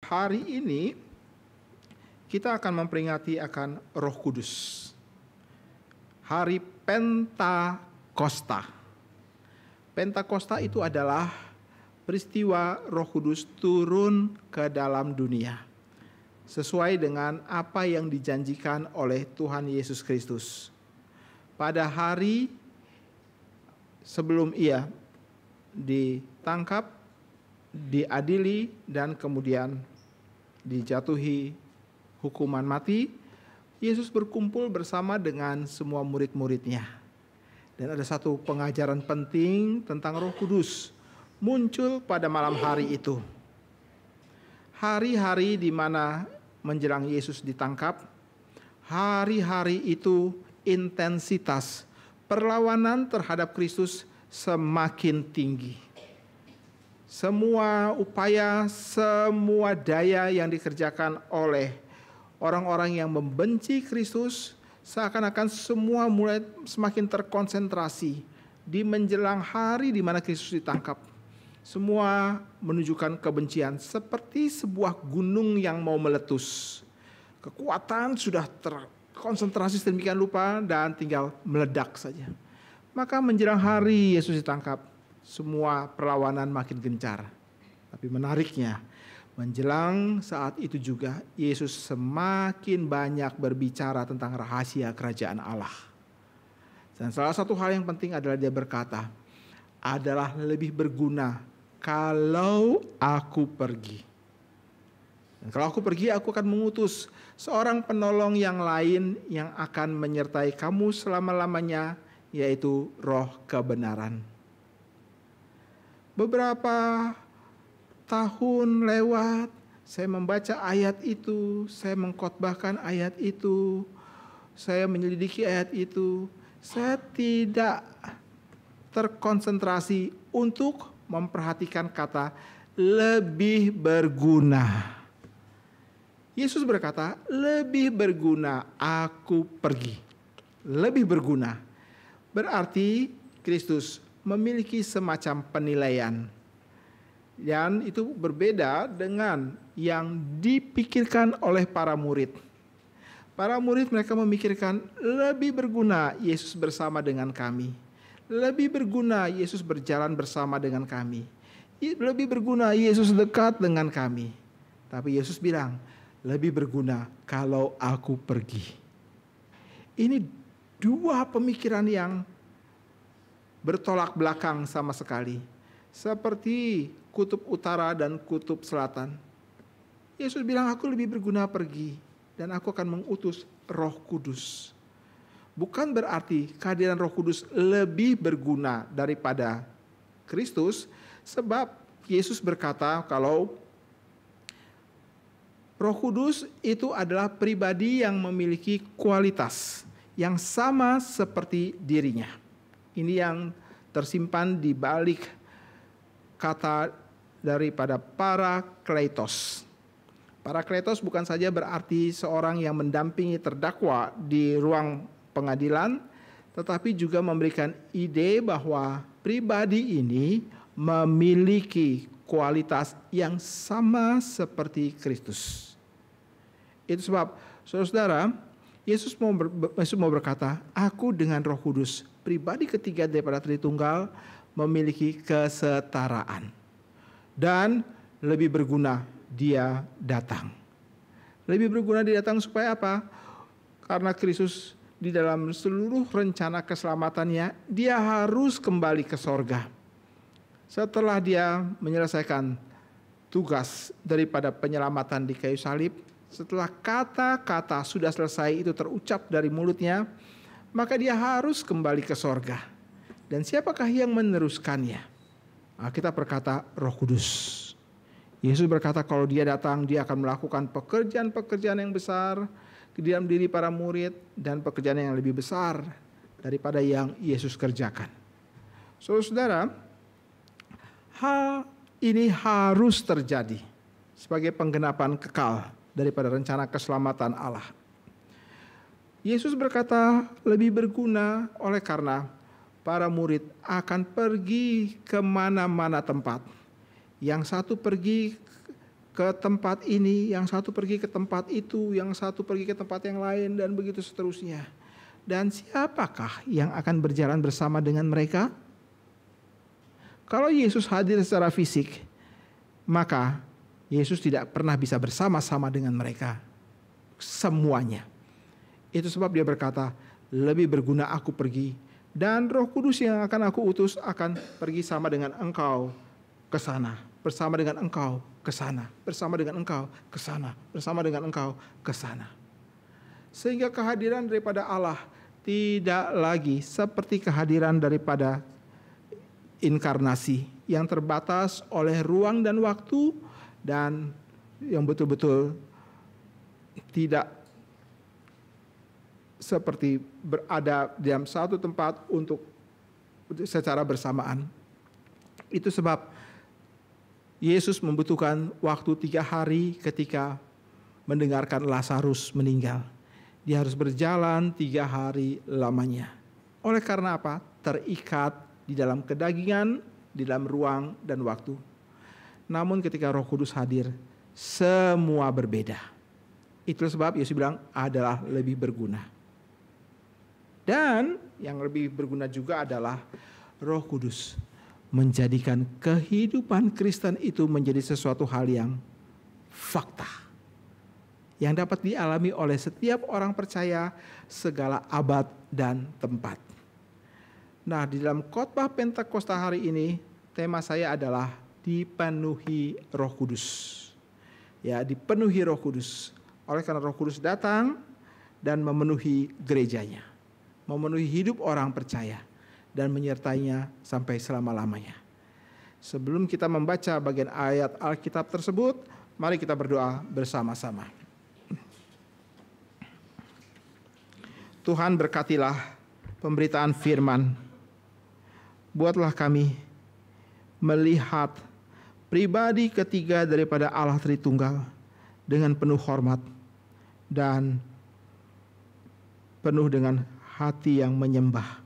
Hari ini kita akan memperingati akan Roh Kudus. Hari Pentakosta. Pentakosta itu adalah peristiwa Roh Kudus turun ke dalam dunia. Sesuai dengan apa yang dijanjikan oleh Tuhan Yesus Kristus. Pada hari sebelum ia ditangkap, diadili, dan kemudian dijatuhi hukuman mati, Yesus berkumpul bersama dengan semua murid-muridnya. Dan ada satu pengajaran penting tentang Roh Kudus muncul pada malam hari itu. Hari-hari di mana menjelang Yesus ditangkap, hari-hari itu intensitas perlawanan terhadap Kristus semakin tinggi. Semua upaya, semua daya yang dikerjakan oleh orang-orang yang membenci Kristus, seakan-akan semua mulai semakin terkonsentrasi di menjelang hari di mana Kristus ditangkap. Semua menunjukkan kebencian seperti sebuah gunung yang mau meletus. Kekuatan sudah terkonsentrasi sedemikian rupa dan tinggal meledak saja. Maka menjelang hari Yesus ditangkap, semua perlawanan makin gencar. Tapi menariknya, menjelang saat itu juga Yesus semakin banyak berbicara tentang rahasia kerajaan Allah. Dan salah satu hal yang penting adalah dia berkata, adalah lebih berguna kalau aku pergi. Dan kalau aku pergi, aku akan mengutus seorang penolong yang lain yang akan menyertai kamu selama-lamanya, yaitu Roh kebenaran. Beberapa tahun lewat, saya membaca ayat itu, saya mengkhotbahkan ayat itu, saya menyelidiki ayat itu. Saya tidak terkonsentrasi untuk memperhatikan kata lebih berguna. Yesus berkata, lebih berguna aku pergi. Lebih berguna. Berarti Kristus memiliki semacam penilaian. Dan itu berbeda dengan yang dipikirkan oleh para murid. Para murid mereka memikirkan lebih berguna Yesus bersama dengan kami. Lebih berguna Yesus berjalan bersama dengan kami. Lebih berguna Yesus dekat dengan kami. Tapi Yesus bilang, lebih berguna kalau aku pergi. Ini dua pemikiran yang bertolak belakang sama sekali. Seperti kutub utara dan kutub selatan. Yesus bilang, aku lebih berguna pergi. Dan aku akan mengutus Roh Kudus. Bukan berarti kehadiran Roh Kudus lebih berguna daripada Kristus. Sebab Yesus berkata kalau Roh Kudus itu adalah pribadi yang memiliki kualitas yang sama seperti dirinya. Ini yang tersimpan di balik kata daripada parakletos. Parakletos bukan saja berarti seorang yang mendampingi terdakwa di ruang pengadilan, tetapi juga memberikan ide bahwa pribadi ini memiliki kualitas yang sama seperti Kristus. Itu sebab, saudara-saudara, Yesus mau berkata, aku dengan Roh Kudus, pribadi ketiga daripada Tritunggal, memiliki kesetaraan. Dan lebih berguna dia datang. Lebih berguna dia datang supaya apa? Karena Kristus di dalam seluruh rencana keselamatannya, dia harus kembali ke sorga. Setelah dia menyelesaikan tugas daripada penyelamatan di kayu salib, setelah kata-kata sudah selesai itu terucap dari mulutnya, maka dia harus kembali ke sorga. Dan siapakah yang meneruskannya? Kita berkata Roh Kudus. Yesus berkata kalau dia datang, dia akan melakukan pekerjaan-pekerjaan yang besar di dalam diri para murid dan pekerjaan yang lebih besar daripada yang Yesus kerjakan. Saudara, hal ini harus terjadi sebagai penggenapan kekal daripada rencana keselamatan Allah. Yesus berkata lebih berguna oleh karena para murid akan pergi ke mana-mana tempat. Yang satu pergi ke tempat ini, yang satu pergi ke tempat itu, yang satu pergi ke tempat yang lain, dan begitu seterusnya. Dan siapakah yang akan berjalan bersama dengan mereka? Kalau Yesus hadir secara fisik, maka Yesus tidak pernah bisa bersama-sama dengan mereka semuanya. Itu sebab dia berkata, lebih berguna aku pergi, dan Roh Kudus yang akan aku utus akan pergi sama dengan engkau ke sana, bersama dengan engkau ke sana, bersama dengan engkau ke sana, bersama dengan engkau ke sana. Sehingga kehadiran daripada Allah tidak lagi seperti kehadiran daripada inkarnasi yang terbatas oleh ruang dan waktu, dan yang betul-betul tidak seperti berada di dalam satu tempat untuk secara bersamaan. Itu sebab Yesus membutuhkan waktu 3 hari ketika mendengarkan Lazarus meninggal. Dia harus berjalan 3 hari lamanya. Oleh karena apa? Terikat di dalam kedagingan, di dalam ruang dan waktu. Namun ketika Roh Kudus hadir, semua berbeda. Itu sebab Yesus bilang adalah lebih berguna. Dan yang lebih berguna juga adalah Roh Kudus menjadikan kehidupan Kristen itu menjadi sesuatu hal yang fakta, yang dapat dialami oleh setiap orang percaya segala abad dan tempat. Nah, di dalam khotbah Pentakosta hari ini, tema saya adalah dipenuhi Roh Kudus. Ya, dipenuhi Roh Kudus. Oleh karena Roh Kudus datang dan memenuhi gerejanya, memenuhi hidup orang percaya, dan menyertainya sampai selama-lamanya. Sebelum kita membaca bagian ayat Alkitab tersebut, mari kita berdoa bersama-sama. Tuhan, berkatilah pemberitaan firman. Buatlah kami melihat pribadi ketiga daripada Allah Tritunggal dengan penuh hormat dan penuh dengan hati yang menyembah.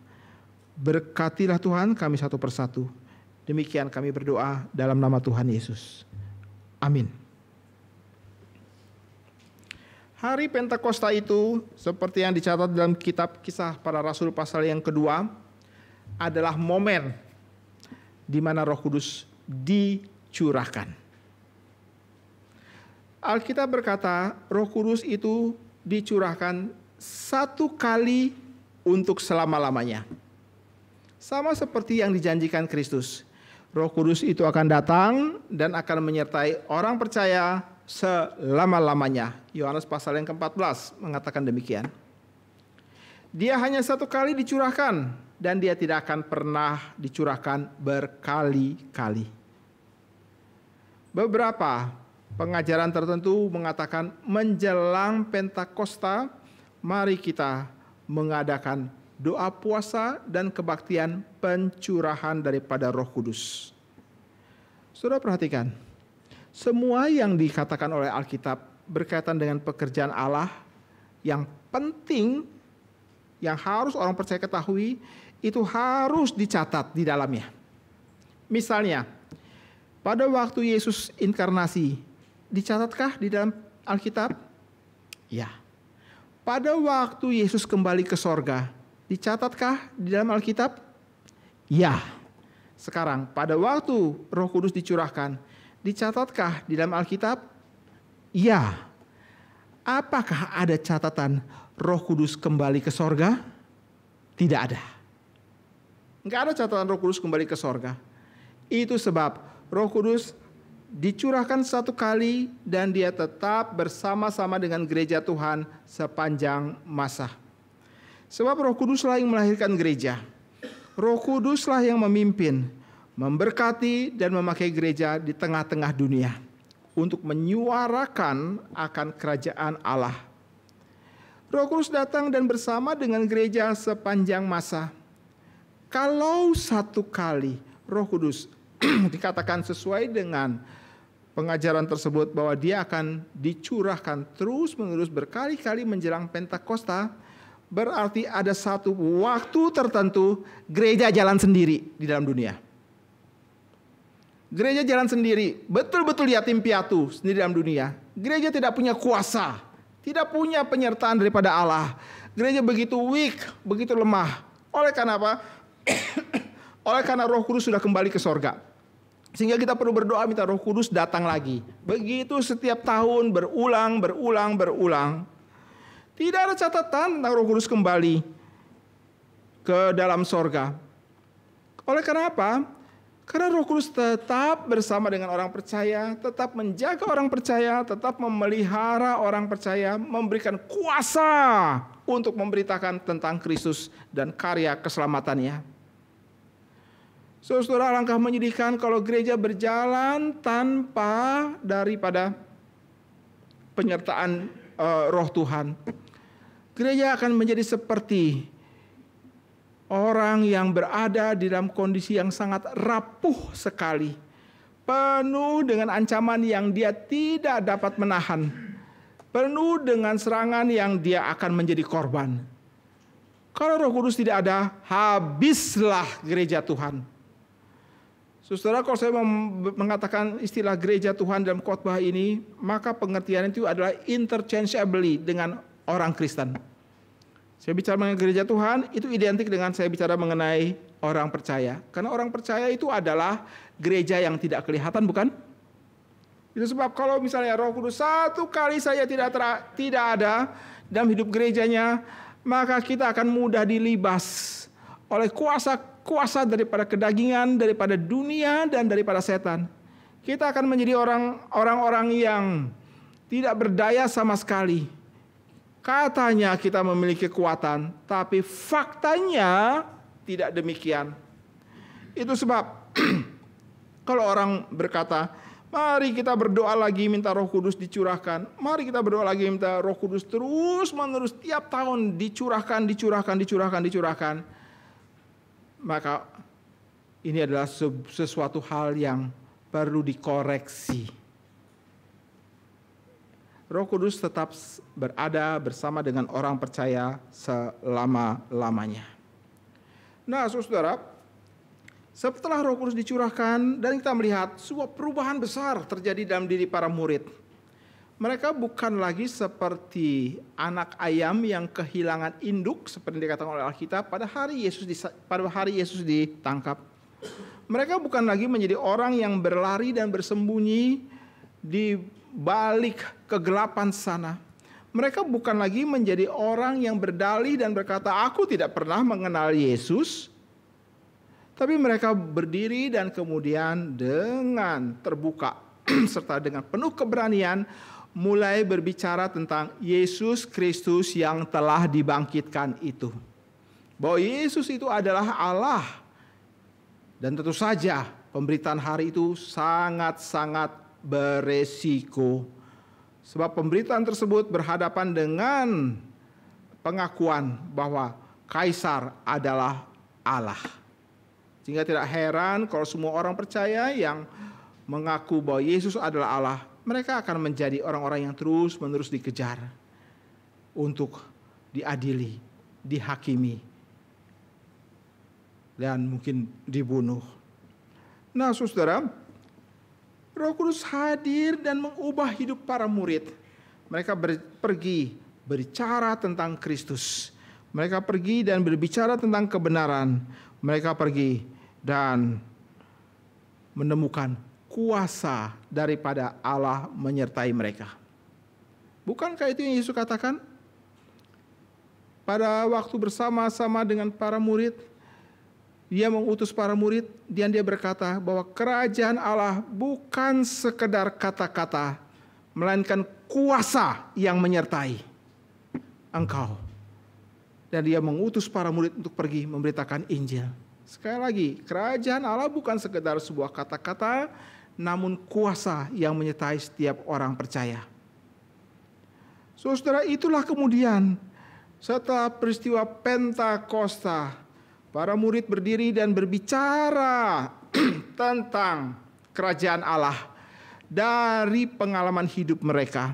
Berkatilah Tuhan kami satu persatu. Demikian kami berdoa dalam nama Tuhan Yesus. Amin. Hari Pentakosta itu, seperti yang dicatat dalam kitab Kisah Para Rasul pasal yang kedua, adalah momen di mana Roh Kudus dicurahkan. Alkitab berkata, Roh Kudus itu dicurahkan 1 kali untuk selama-lamanya. Sama seperti yang dijanjikan Kristus. Roh Kudus itu akan datang dan akan menyertai orang percaya selama-lamanya. Yohanes pasal yang ke-14 mengatakan demikian. Dia hanya 1 kali dicurahkan, dan dia tidak akan pernah dicurahkan berkali-kali. Beberapa pengajaran tertentu mengatakan menjelang Pentakosta, mari kita mengadakan doa puasa dan kebaktian pencurahan daripada Roh Kudus. Saudara perhatikan, semua yang dikatakan oleh Alkitab berkaitan dengan pekerjaan Allah yang penting, yang harus orang percaya ketahui, itu harus dicatat di dalamnya. Misalnya, pada waktu Yesus inkarnasi, dicatatkah di dalam Alkitab? Ya. Pada waktu Yesus kembali ke sorga, dicatatkah di dalam Alkitab? Ya. Sekarang, pada waktu Roh Kudus dicurahkan, dicatatkah di dalam Alkitab? Ya. Apakah ada catatan Roh Kudus kembali ke sorga? Tidak ada. Enggak ada catatan Roh Kudus kembali ke sorga. Itu sebab Roh Kudus dicurahkan 1 kali dan dia tetap bersama-sama dengan gereja Tuhan sepanjang masa. Sebab Roh Kuduslah yang melahirkan gereja. Roh Kuduslah yang memimpin, memberkati dan memakai gereja di tengah-tengah dunia untuk menyuarakan akan kerajaan Allah. Roh Kudus datang dan bersama dengan gereja sepanjang masa. Kalau 1 kali Roh Kudus dikatakan sesuai dengan pengajaran tersebut bahwa dia akan dicurahkan terus-menerus berkali-kali menjelang Pentakosta, berarti ada satu waktu tertentu gereja jalan sendiri di dalam dunia. Gereja jalan sendiri, betul-betul yatim piatu sendiri dalam dunia. Gereja tidak punya kuasa, tidak punya penyertaan daripada Allah. Gereja begitu weak, begitu lemah. Oleh karena apa? Oleh karena Roh Kudus sudah kembali ke sorga. Sehingga kita perlu berdoa minta Roh Kudus datang lagi. Begitu setiap tahun berulang. Tidak ada catatan tentang Roh Kudus kembali ke dalam sorga. Oleh karena apa? Karena Roh Kudus tetap bersama dengan orang percaya, tetap menjaga orang percaya, tetap memelihara orang percaya, memberikan kuasa untuk memberitakan tentang Kristus dan karya keselamatannya. Saudara, alangkah menyedihkan kalau gereja berjalan tanpa daripada penyertaan Roh Tuhan. Gereja akan menjadi seperti orang yang berada di dalam kondisi yang sangat rapuh sekali, penuh dengan ancaman yang dia tidak dapat menahan, penuh dengan serangan yang dia akan menjadi korban. Kalau Roh Kudus tidak ada, habislah gereja Tuhan. Saudara, kalau saya mengatakan istilah gereja Tuhan dalam khotbah ini, maka pengertian itu adalah interchangeably dengan orang Kristen. Saya bicara mengenai gereja Tuhan, itu identik dengan saya bicara mengenai orang percaya. Karena orang percaya itu adalah gereja yang tidak kelihatan, bukan? Itu sebab kalau misalnya Roh Kudus satu kali saja tidak ada dalam hidup gerejanya, maka kita akan mudah dilibas oleh kuasa daripada kedagingan, daripada dunia, dan daripada setan. Kita akan menjadi orang-orang yang tidak berdaya sama sekali. Katanya kita memiliki kekuatan, tapi faktanya tidak demikian. Itu sebab kalau orang berkata, mari kita berdoa lagi minta Roh Kudus dicurahkan. Mari kita berdoa lagi minta Roh Kudus terus menerus tiap tahun dicurahkan. Maka ini adalah sesuatu hal yang perlu dikoreksi. Roh Kudus tetap berada bersama dengan orang percaya selama-lamanya. Nah, saudara, setelah Roh Kudus dicurahkan dan kita melihat sebuah perubahan besar terjadi dalam diri para murid. Mereka bukan lagi seperti anak ayam yang kehilangan induk seperti dikatakan oleh Alkitab pada hari Yesus ditangkap. Mereka bukan lagi menjadi orang yang berlari dan bersembunyi di balik kegelapan sana. Mereka bukan lagi menjadi orang yang berdalih dan berkata, aku tidak pernah mengenal Yesus. Tapi mereka berdiri dan kemudian dengan terbuka serta dengan penuh keberanian mulai berbicara tentang Yesus Kristus yang telah dibangkitkan itu. Bahwa Yesus itu adalah Allah. Dan tentu saja pemberitaan hari itu sangat-sangat beresiko. Sebab pemberitaan tersebut berhadapan dengan pengakuan bahwa Kaisar adalah Allah. Sehingga tidak heran kalau semua orang percaya yang mengaku bahwa Yesus adalah Allah, mereka akan menjadi orang-orang yang terus-menerus dikejar untuk diadili, dihakimi, dan mungkin dibunuh. Nah, saudara, Roh Kudus hadir dan mengubah hidup para murid. Mereka pergi berbicara tentang Kristus. Mereka pergi dan berbicara tentang kebenaran. Mereka pergi dan menemukan kuasa daripada Allah menyertai mereka. Bukankah itu yang Yesus katakan? Pada waktu bersama-sama dengan para murid, Dia mengutus para murid dan dia berkata bahwa kerajaan Allah bukan sekedar kata-kata, melainkan kuasa yang menyertai engkau. Dan dia mengutus para murid untuk pergi memberitakan Injil. Sekali lagi, kerajaan Allah bukan sekedar sebuah kata-kata, namun kuasa yang menyertai setiap orang percaya. Saudara, itulah kemudian setelah peristiwa Pentakosta, para murid berdiri dan berbicara tentang kerajaan Allah dari pengalaman hidup mereka.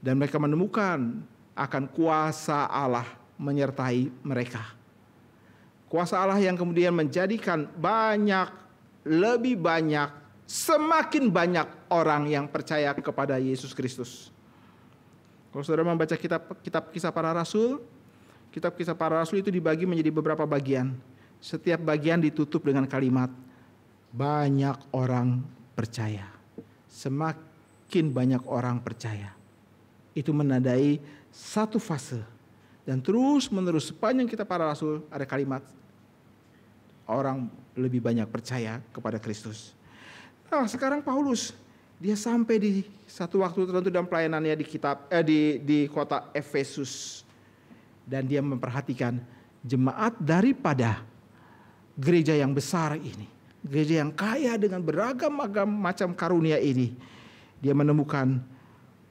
Dan mereka menemukan akan kuasa Allah menyertai mereka. Kuasa Allah yang kemudian menjadikan lebih banyak semakin banyak orang yang percaya kepada Yesus Kristus. Kalau saudara membaca kitab Kisah Para Rasul, kitab Kisah Para Rasul itu dibagi menjadi beberapa bagian. Setiap bagian ditutup dengan kalimat, banyak orang percaya. Semakin banyak orang percaya. Itu menandai satu fase. Dan terus menerus sepanjang Kitab Para Rasul ada kalimat, orang lebih banyak percaya kepada Kristus. Nah, sekarang Paulus, dia sampai di satu waktu tertentu dalam pelayanannya di kota Efesus. Dan dia memperhatikan jemaat daripada gereja yang besar ini, gereja yang kaya dengan beragam macam karunia ini. Dia menemukan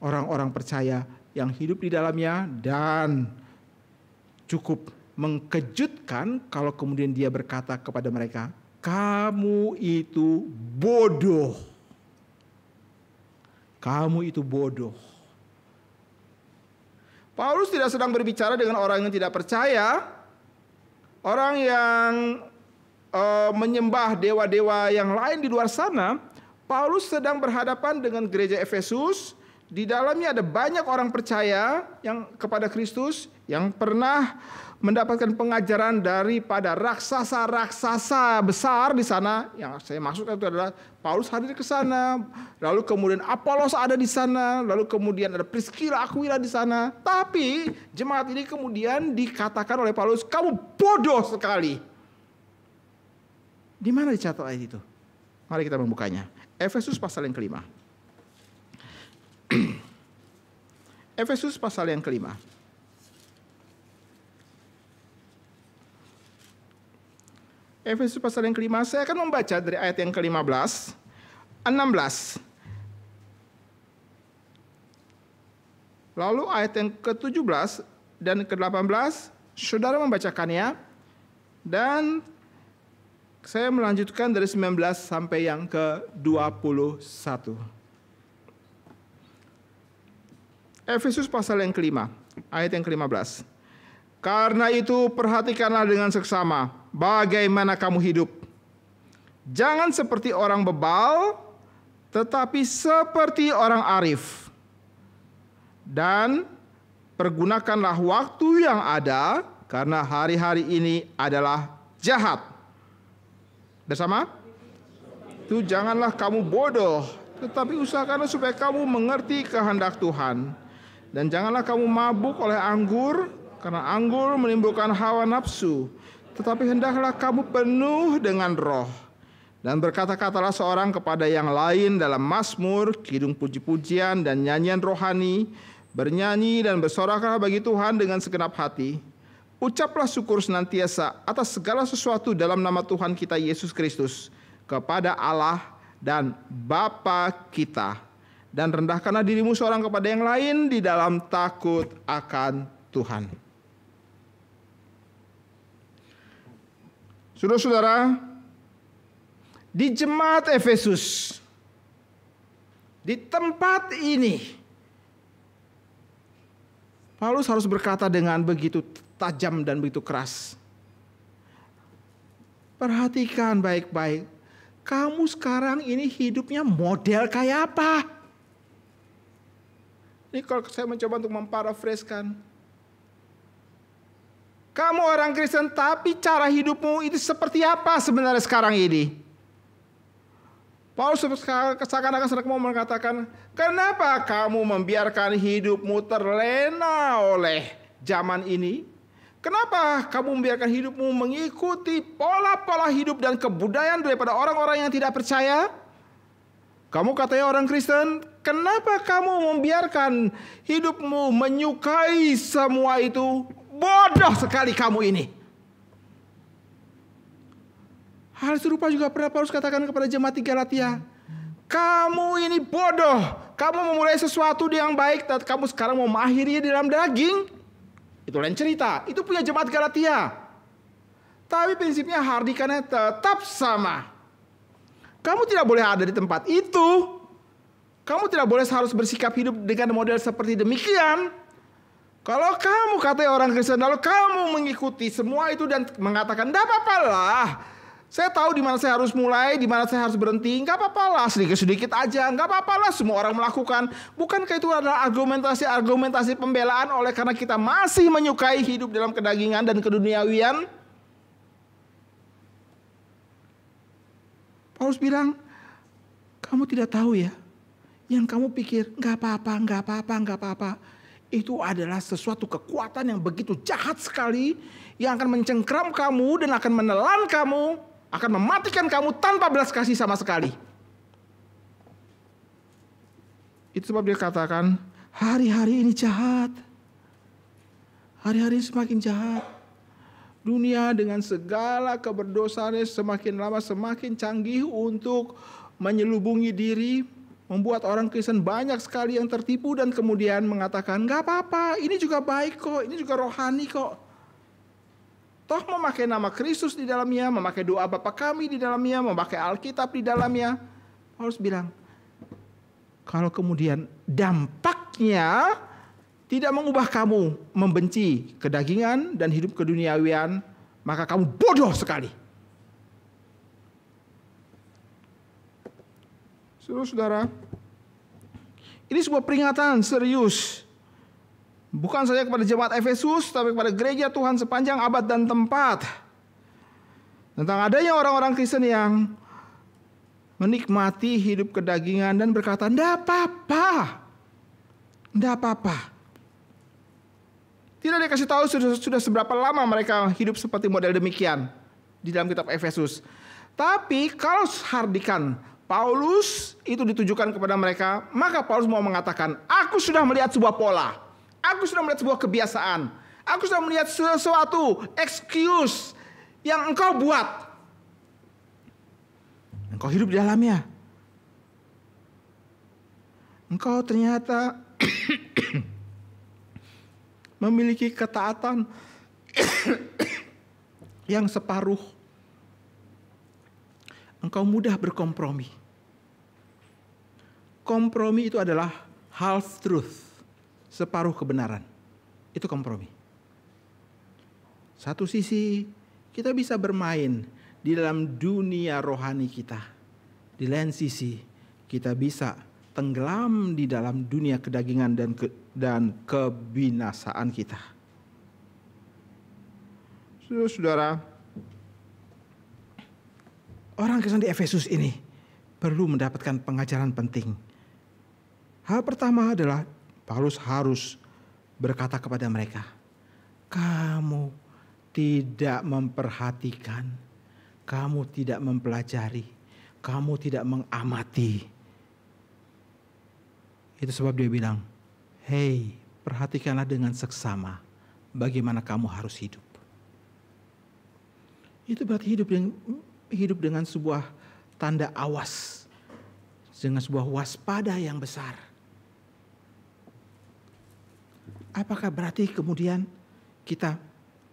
orang-orang percaya yang hidup di dalamnya, dan cukup mengkejutkan kalau kemudian dia berkata kepada mereka, kamu itu bodoh. Kamu itu bodoh. Paulus tidak sedang berbicara dengan orang yang tidak percaya, orang yang menyembah dewa-dewa yang lain di luar sana. Paulus sedang berhadapan dengan gereja Efesus. Di dalamnya ada banyak orang percaya yang kepada Kristus, yang pernah mendapatkan pengajaran daripada raksasa-raksasa besar di sana. Yang saya maksud itu adalah Paulus hadir ke sana, lalu kemudian Apolos ada di sana, lalu kemudian ada Priscilla, Aquila di sana. Tapi jemaat ini kemudian dikatakan oleh Paulus, kamu bodoh sekali. Di mana dicatat ayat itu? Mari kita membukanya. Efesus pasal yang kelima. Efesus pasal yang kelima. Efesus pasal yang kelima, saya akan membaca dari ayat yang ke-15, 16. Lalu ayat yang ke-17 dan ke-18, saudara membacakannya. Dan saya melanjutkan dari 19 sampai yang ke-21. Efesus pasal yang kelima, ayat yang ke-15. Karena itu perhatikanlah dengan seksama bagaimana kamu hidup. Jangan seperti orang bebal, tetapi seperti orang arif. Dan pergunakanlah waktu yang ada, karena hari-hari ini adalah jahat. Bersama? Itu janganlah kamu bodoh, tetapi usahakanlah supaya kamu mengerti kehendak Tuhan. Dan janganlah kamu mabuk oleh anggur, karena anggur menimbulkan hawa nafsu. Tetapi hendaklah kamu penuh dengan roh. Dan berkata-katalah seorang kepada yang lain dalam mazmur, kidung puji-pujian dan nyanyian rohani. Bernyanyi dan bersoraklah bagi Tuhan dengan segenap hati. Ucaplah syukur senantiasa atas segala sesuatu dalam nama Tuhan kita Yesus Kristus kepada Allah dan Bapa kita. Dan rendahkanlah dirimu seorang kepada yang lain di dalam takut akan Tuhan. Saudara-saudara, di jemaat Efesus, di tempat ini, Paulus harus berkata dengan begitu tajam dan begitu keras. Perhatikan baik-baik, kamu sekarang ini hidupnya model kayak apa? Ini kalau saya mencoba untuk memparafraskan. Kamu orang Kristen, tapi cara hidupmu itu seperti apa sebenarnya sekarang ini? Paulus seakan-akan sedang mau mengatakan, kenapa kamu membiarkan hidupmu terlena oleh zaman ini? Kenapa kamu membiarkan hidupmu mengikuti pola-pola hidup dan kebudayaan daripada orang-orang yang tidak percaya? Kamu katanya orang Kristen, kenapa kamu membiarkan hidupmu menyukai semua itu? Bodoh sekali kamu ini. Hal serupa juga pernah Paulus katakan kepada jemaat di Galatia. Kamu ini bodoh. Kamu memulai sesuatu yang baik, dan kamu sekarang mau mengakhirinya di dalam daging. Itu lain cerita. Itu punya jemaat Galatia. Tapi prinsipnya hardikannya tetap sama. Kamu tidak boleh ada di tempat itu. Kamu tidak boleh harus bersikap hidup dengan model seperti demikian. Kalau kamu katanya orang Kristen, lalu kamu mengikuti semua itu dan mengatakan, tidak apa-apa lah, Saya tahu di mana saya harus mulai, di mana saya harus berhenti. Enggak apa-apa lah, sedikit-sedikit aja. Enggak apa-apa lah, semua orang melakukan. Bukankah itu adalah argumentasi pembelaan oleh karena kita masih menyukai hidup dalam kedagingan dan keduniawian? Paulus bilang, kamu tidak tahu ya, yang kamu pikir enggak apa-apa. Itu adalah sesuatu kekuatan yang begitu jahat sekali, yang akan mencengkram kamu dan akan menelan kamu, akan mematikan kamu tanpa belas kasih sama sekali. Itu sebab dia katakan, hari-hari ini jahat. Hari-hari ini semakin jahat. Dunia dengan segala keberdosaannya semakin lama semakin canggih untuk menyelubungi diri, membuat orang Kristen banyak sekali yang tertipu dan kemudian mengatakan, gak apa-apa, ini juga baik kok, ini juga rohani kok. Toh memakai nama Kristus di dalamnya, memakai doa Bapa kami di dalamnya, memakai Alkitab di dalamnya. Paulus bilang, kalau kemudian dampaknya tidak mengubah kamu membenci kedagingan dan hidup keduniawian, maka kamu bodoh sekali. Saudara, ini sebuah peringatan serius. Bukan saja kepada jemaat Efesus, tapi kepada gereja Tuhan sepanjang abad dan tempat. Tentang adanya orang-orang Kristen yang menikmati hidup kedagingan dan berkata, "Nggak apa-apa. Nggak apa-apa." Tidak dikasih tahu sudah seberapa lama mereka hidup seperti model demikian di dalam kitab Efesus. Tapi kalau hardikan Paulus itu ditujukan kepada mereka, maka Paulus mau mengatakan, aku sudah melihat sebuah pola. Aku sudah melihat sebuah kebiasaan. Aku sudah melihat sesuatu excuse yang engkau buat. Engkau hidup di dalamnya. Engkau ternyata memiliki ketaatan yang separuh. Engkau mudah berkompromi. Kompromi itu adalah half truth. Separuh kebenaran. Itu kompromi. Satu sisi kita bisa bermain di dalam dunia rohani kita. Di lain sisi kita bisa tenggelam di dalam dunia kedagingan dan kebinasaan kita. Saudara, orang Kristen di Efesus ini perlu mendapatkan pengajaran penting. Hal pertama adalah Paulus harus berkata kepada mereka, kamu tidak memperhatikan, kamu tidak mempelajari, kamu tidak mengamati. Itu sebab dia bilang, hei, perhatikanlah dengan seksama bagaimana kamu harus hidup. Itu berarti hidup dengan sebuah tanda awas, dengan sebuah waspada yang besar. Apakah berarti kemudian kita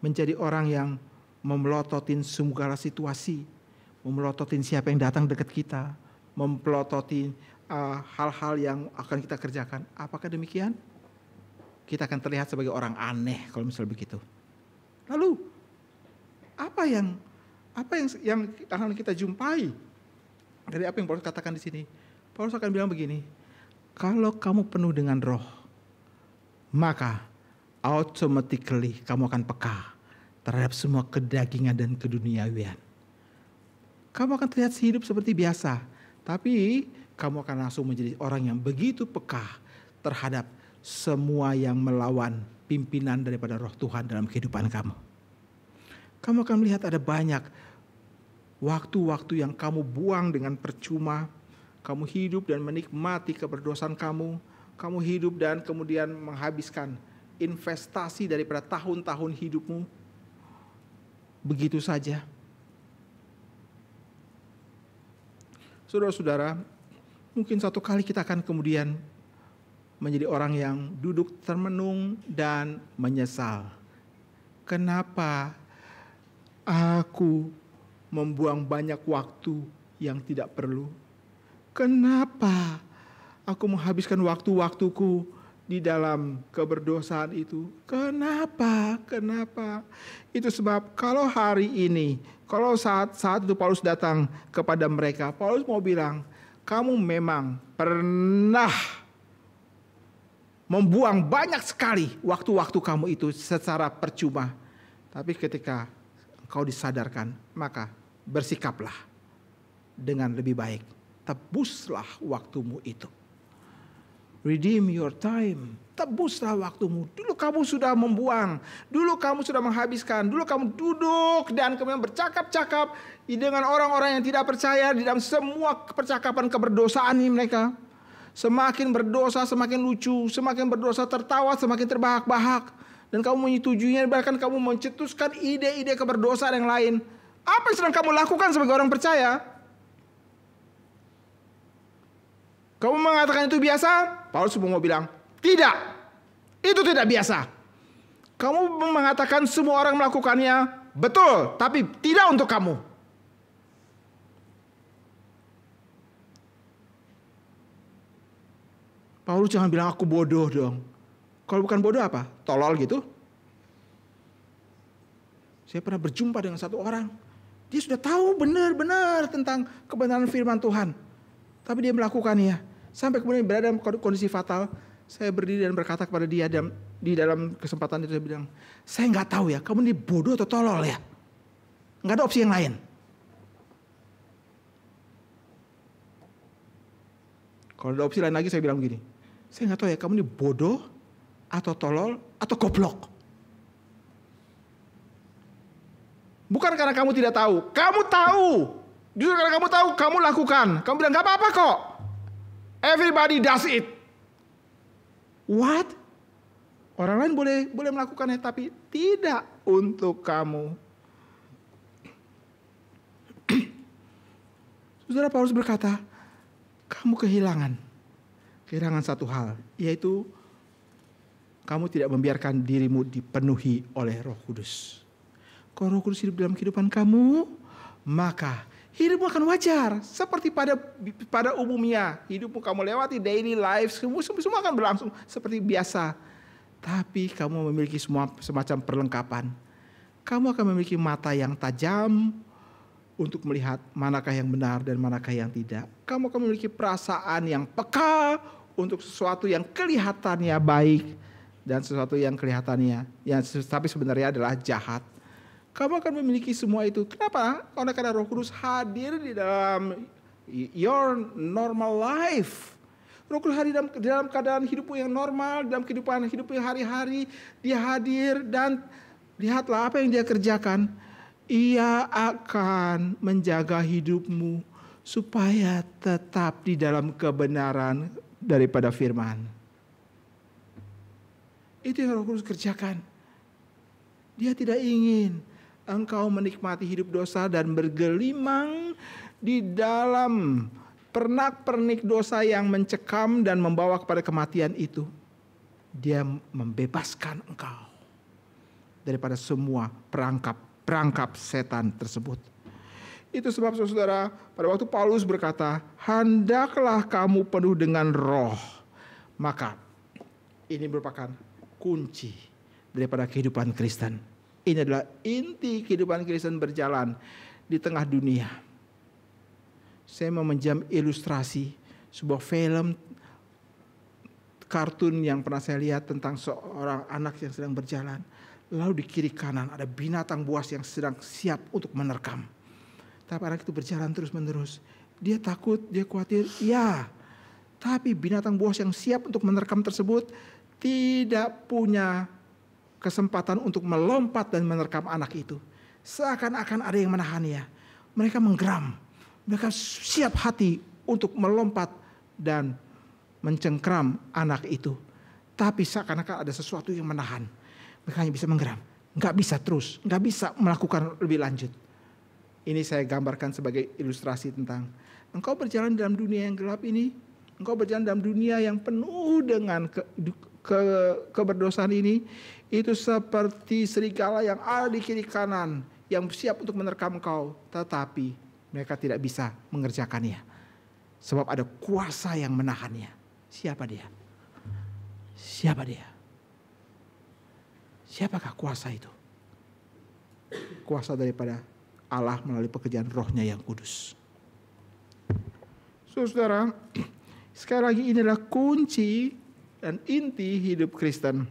menjadi orang yang memelototin segala situasi, memelototin siapa yang datang dekat kita, memelototin hal-hal yang akan kita kerjakan? Apakah demikian? Kita akan terlihat sebagai orang aneh kalau misalnya begitu. Lalu apa yang akan kita jumpai dari apa yang Paulus katakan di sini? Paulus akan bilang begini, kalau kamu penuh dengan roh, maka automatically kamu akan peka terhadap semua kedagingan dan keduniawian. Kamu akan terlihat hidup seperti biasa, tapi kamu akan langsung menjadi orang yang begitu peka terhadap semua yang melawan pimpinan daripada roh Tuhan dalam kehidupan kamu. Kamu akan melihat ada banyak waktu-waktu yang kamu buang dengan percuma. Kamu hidup dan menikmati keberdosaan kamu. Kamu hidup dan kemudian menghabiskan investasi daripada tahun-tahun hidupmu. Begitu saja. Saudara-saudara, mungkin suatu kali kita akan kemudian menjadi orang yang duduk termenung dan menyesal. Kenapa aku membuang banyak waktu yang tidak perlu? Kenapa aku menghabiskan waktu-waktuku di dalam keberdosaan itu. Kenapa? Itu sebab kalau hari ini, kalau saat itu Paulus datang kepada mereka, Paulus mau bilang, kamu memang pernah membuang banyak sekali waktu-waktu kamu itu secara percuma. Tapi ketika kau disadarkan, maka bersikaplah dengan lebih baik. Tebuslah waktumu itu. Redeem your time. Tebuslah waktumu. Dulu kamu sudah membuang. Dulu kamu sudah menghabiskan. Dulu kamu duduk dan kemudian bercakap-cakap dengan orang-orang yang tidak percaya di dalam semua percakapan keberdosaan ini mereka. Semakin berdosa semakin lucu. Semakin berdosa tertawa semakin terbahak-bahak. Dan kamu menyetujuinya, bahkan kamu mencetuskan ide-ide keberdosaan yang lain. Apa yang sedang kamu lakukan sebagai orang percaya? Kamu mengatakan itu biasa? Paulus mau bilang, tidak. Itu tidak biasa. Kamu mengatakan semua orang melakukannya, betul, tapi tidak untuk kamu. Paulus jangan bilang aku bodoh dong. Kalau bukan bodoh apa? Tolol gitu. Saya pernah berjumpa dengan satu orang. Dia sudah tahu benar-benar tentang kebenaran firman Tuhan. Tapi dia melakukannya. Sampai kemudian berada dalam kondisi fatal. Saya berdiri dan berkata kepada dia di dalam kesempatan itu, saya bilang, saya nggak tahu ya, kamu ini bodoh atau tolol ya. Nggak ada opsi yang lain. Kalau ada opsi lain lagi saya bilang begini, saya nggak tahu ya, kamu ini bodoh atau tolol atau goblok. Bukan karena kamu tidak tahu, kamu tahu. Justru karena kamu tahu, kamu lakukan. Kamu bilang nggak apa-apa kok. Everybody does it. What? Orang lain boleh melakukannya, tapi tidak untuk kamu. Saudara Paulus berkata, kamu kehilangan satu hal, yaitu kamu tidak membiarkan dirimu dipenuhi oleh Roh Kudus. Kalau Roh Kudus hidup dalam kehidupan kamu, maka hidupmu akan wajar. Seperti pada umumnya, hidupmu kamu lewati daily life, semua akan berlangsung seperti biasa. Tapi kamu memiliki semacam perlengkapan. Kamu akan memiliki mata yang tajam untuk melihat manakah yang benar dan manakah yang tidak. Kamu akan memiliki perasaan yang peka untuk sesuatu yang kelihatannya baik dan sesuatu yang kelihatannya tapi sebenarnya adalah jahat. Kamu akan memiliki semua itu. Kenapa? Karena Roh Kudus hadir di dalam your normal life. Roh Kudus hadir dalam keadaan hidupmu yang normal, dalam kehidupan hidupmu yang hari-hari. Dia hadir dan lihatlah apa yang dia kerjakan. Ia akan menjaga hidupmu supaya tetap di dalam kebenaran daripada firman. Itu yang Roh Kudus kerjakan. Dia tidak ingin engkau menikmati hidup dosa dan bergelimang di dalam pernak-pernik dosa yang mencekam dan membawa kepada kematian itu. Dia membebaskan engkau daripada semua perangkap setan tersebut. Itu sebab saudara, pada waktu Paulus berkata, hendaklah kamu penuh dengan roh. Maka ini merupakan kunci daripada kehidupan Kristen. Ini adalah inti kehidupan Kristen berjalan di tengah dunia. Saya meminjam ilustrasi sebuah film kartun yang pernah saya lihat tentang seorang anak yang sedang berjalan. Lalu di kiri kanan ada binatang buas yang sedang siap untuk menerkam. Tapi anak itu berjalan terus menerus. Dia takut, dia khawatir, ya. Tapi binatang buas yang siap untuk menerkam tersebut tidak punya kesempatan untuk melompat dan menerkam anak itu. Seakan-akan ada yang menahannya. Mereka menggeram. Mereka siap hati untuk melompat dan mencengkram anak itu. Tapi seakan-akan ada sesuatu yang menahan. Mereka hanya bisa menggeram. Nggak bisa terus. Nggak bisa melakukan lebih lanjut. Ini saya gambarkan sebagai ilustrasi tentang engkau berjalan dalam dunia yang gelap ini. Engkau berjalan dalam dunia yang penuh dengan keberdosaan ini. Itu seperti serigala yang ada di kiri kanan. Yang siap untuk menerkam engkau. Tetapi mereka tidak bisa mengerjakannya. Sebab ada kuasa yang menahannya. Siapa dia? Siapa dia? Siapakah kuasa itu? Kuasa daripada Allah melalui pekerjaan Roh-Nya yang kudus. Saudara, sekali lagi inilah kunci dan inti hidup Kristen.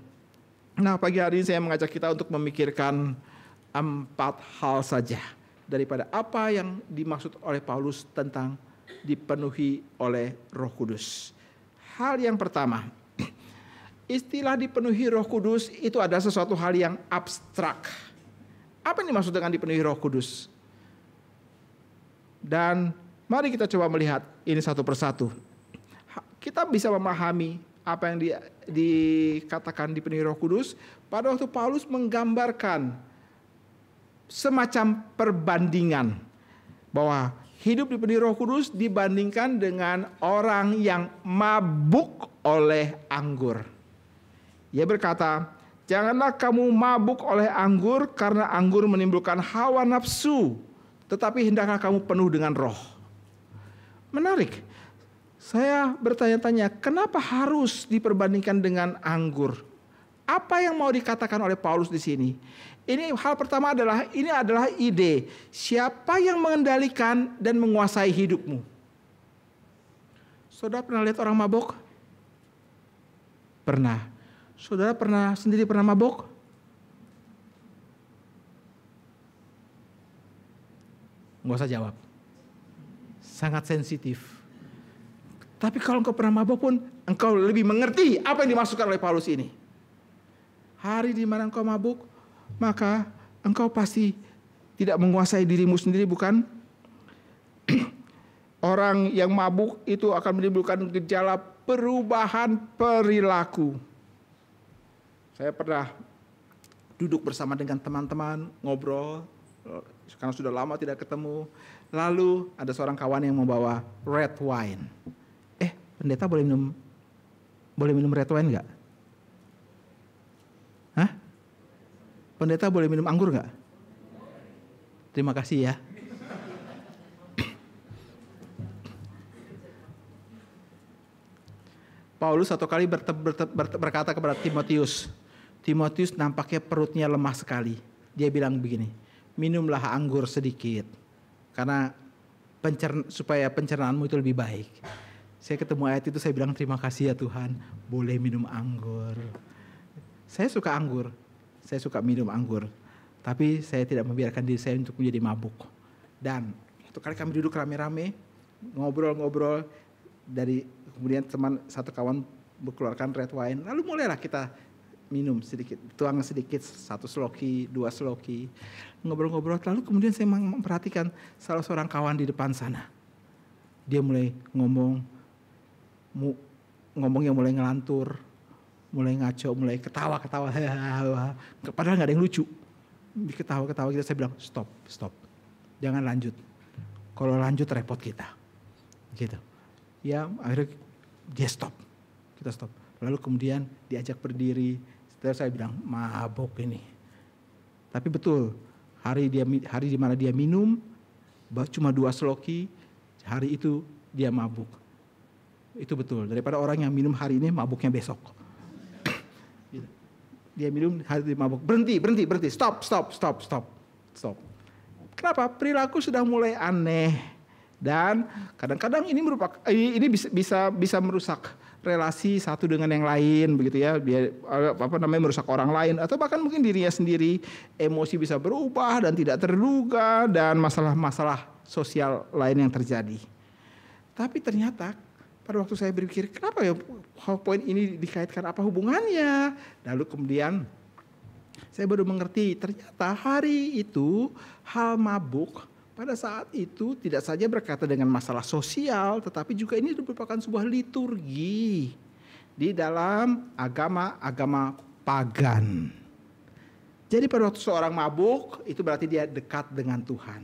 Nah, pagi hari ini saya mengajak kita untuk memikirkan 4 hal saja daripada apa yang dimaksud oleh Paulus tentang dipenuhi oleh Roh Kudus. Hal yang pertama, istilah dipenuhi Roh Kudus itu adalah sesuatu hal yang abstrak. Apa yang dimaksud dengan dipenuhi Roh Kudus? Dan mari kita coba melihat ini satu persatu. Kita bisa memahami apa yang dikatakan dipenuhi Roh Kudus pada waktu Paulus menggambarkan semacam perbandingan bahwa hidup dipenuhi Roh Kudus dibandingkan dengan orang yang mabuk oleh anggur. Ia berkata, janganlah kamu mabuk oleh anggur karena anggur menimbulkan hawa nafsu, tetapi hendaklah kamu penuh dengan Roh. Menarik. Saya bertanya-tanya, kenapa harus diperbandingkan dengan anggur? Apa yang mau dikatakan oleh Paulus di sini? Ini hal pertama adalah, ini adalah ide. Siapa yang mengendalikan dan menguasai hidupmu? Saudara pernah lihat orang mabuk? Pernah. Saudara sendiri pernah mabuk? Nggak usah jawab. Sangat sensitif. Tapi kalau engkau pernah mabuk pun, engkau lebih mengerti apa yang dimaksudkan oleh Paulus ini. Hari di mana engkau mabuk, maka engkau pasti tidak menguasai dirimu sendiri, bukan? Orang yang mabuk itu akan menimbulkan gejala perubahan perilaku. Saya pernah duduk bersama dengan teman-teman, ngobrol, karena sudah lama tidak ketemu. Lalu ada seorang kawan yang membawa red wine. Pendeta boleh minum red wine nggak? Hah? Pendeta boleh minum anggur nggak? Terima kasih ya. Paulus satu kali berkata kepada Timotius. Timotius nampaknya perutnya lemah sekali. Dia bilang begini, minumlah anggur sedikit, karena supaya pencernaanmu itu lebih baik. Saya ketemu ayat itu, saya bilang terima kasih ya Tuhan, boleh minum anggur. Saya suka anggur, saya suka minum anggur. Tapi saya tidak membiarkan diri saya untuk menjadi mabuk. Dan satu kali kami duduk rame-rame, ngobrol-ngobrol, kemudian satu kawan mengeluarkan red wine. Lalu mulailah kita minum sedikit, tuang sedikit, 1 sloki, 2 sloki. Ngobrol-ngobrol, lalu kemudian saya memperhatikan salah seorang kawan di depan sana. Dia mulai ngomongnya mulai ngelantur, mulai ngaco, mulai ketawa-ketawa. Padahal nggak ada yang lucu. Ketawa-ketawa kita, saya bilang stop, jangan lanjut. Kalau lanjut repot kita, gitu. Ya akhirnya dia stop, kita stop. Lalu kemudian diajak berdiri. Setelah saya bilang mabok ini. Tapi betul hari di mana dia minum cuma 2 sloki, hari itu dia mabuk. Itu betul, daripada orang yang minum hari ini mabuknya besok. Dia minum hari ini mabuk, berhenti, stop. Kenapa? Perilaku sudah mulai aneh. Dan kadang-kadang ini bisa merusak relasi satu dengan yang lain, begitu ya. Merusak orang lain, atau bahkan mungkin dirinya sendiri. Emosi bisa berubah dan tidak terduga, dan masalah-masalah sosial lain yang terjadi. Tapi ternyata pada waktu saya berpikir, kenapa ya poin ini dikaitkan, apa hubungannya? Lalu kemudian saya baru mengerti, ternyata hari itu hal mabuk pada saat itu tidak saja berkaitan dengan masalah sosial, tetapi juga ini merupakan sebuah liturgi di dalam agama pagan. Jadi pada waktu seorang mabuk, itu berarti dia dekat dengan Tuhan.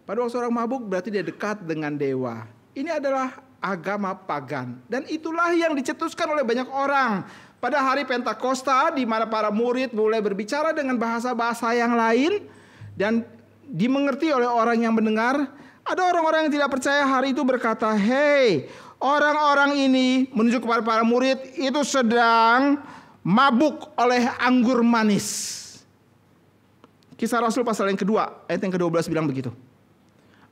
Pada waktu seorang mabuk berarti dia dekat dengan dewa. Ini adalah agama pagan, dan itulah yang dicetuskan oleh banyak orang pada hari Pentakosta, di mana para murid mulai berbicara dengan bahasa-bahasa yang lain dan dimengerti oleh orang yang mendengar. Ada orang-orang yang tidak percaya hari itu berkata, "Hei, Orang-orang ini menunjuk kepada para murid itu sedang mabuk oleh anggur manis. Kisah Rasul pasal yang kedua, ayat yang ke-12 bilang begitu.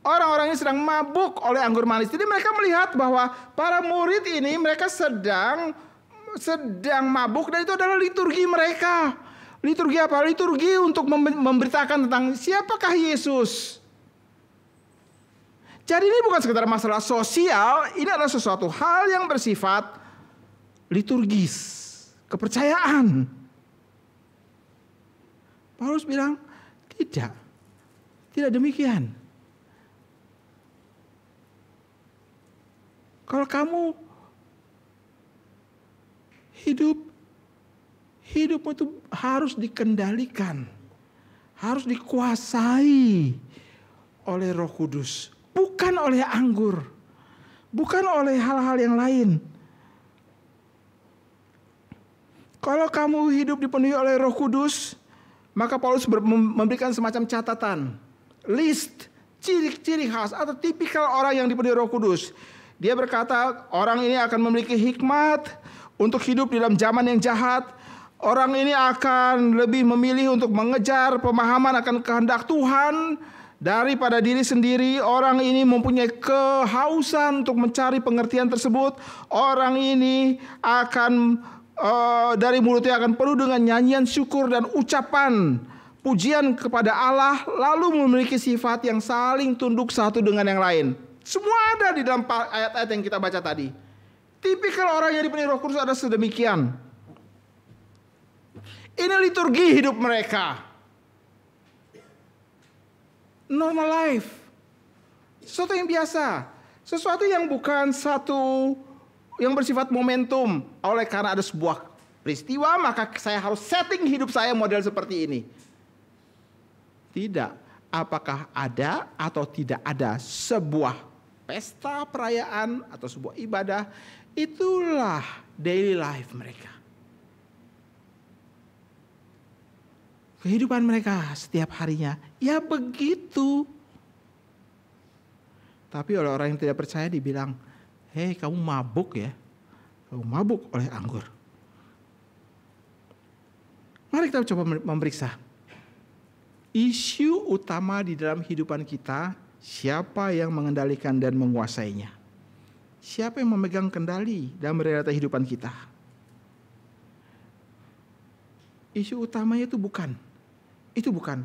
Orang-orang ini sedang mabuk oleh anggur manis. Jadi mereka melihat bahwa para murid ini mereka sedang mabuk, dan itu adalah liturgi mereka. Liturgi apa? Liturgi untuk memberitakan tentang siapakah Yesus. Jadi ini bukan sekedar masalah sosial, ini adalah sesuatu hal yang bersifat liturgis, kepercayaan. Paulus bilang, tidak demikian. Kalau kamu hidupmu itu harus dikendalikan, harus dikuasai oleh Roh Kudus. Bukan oleh anggur, bukan oleh hal-hal yang lain. Kalau kamu hidup dipenuhi oleh Roh Kudus, maka Paulus memberikan semacam catatan, list, ciri-ciri khas atau tipikal orang yang dipenuhi Roh Kudus. Dia berkata, orang ini akan memiliki hikmat untuk hidup di dalam zaman yang jahat. Orang ini akan lebih memilih untuk mengejar pemahaman akan kehendak Tuhan daripada diri sendiri. Orang ini mempunyai kehausan untuk mencari pengertian tersebut. Orang ini akan dari mulutnya akan penuh dengan nyanyian syukur dan ucapan pujian kepada Allah, lalu memiliki sifat yang saling tunduk satu dengan yang lain. Semua ada di dalam ayat-ayat yang kita baca tadi. Tipikal orang yang dipenuhi Roh Kudus ada sedemikian. Ini liturgi hidup mereka. Normal life. Sesuatu yang biasa. Sesuatu yang bukan satu yang bersifat momentum. Oleh karena ada sebuah peristiwa, maka saya harus setting hidup saya model seperti ini. Tidak. Apakah ada atau tidak ada sebuah pesta perayaan atau sebuah ibadah, itulah daily life mereka. Kehidupan mereka setiap harinya, ya begitu. Tapi oleh orang yang tidak percaya dibilang, hei kamu mabuk ya. Kamu mabuk oleh anggur. Mari kita coba memeriksa. Isu utama di dalam kehidupan kita, siapa yang mengendalikan dan menguasainya? Siapa yang memegang kendali dalam realita kehidupan kita? Isu utamanya itu bukan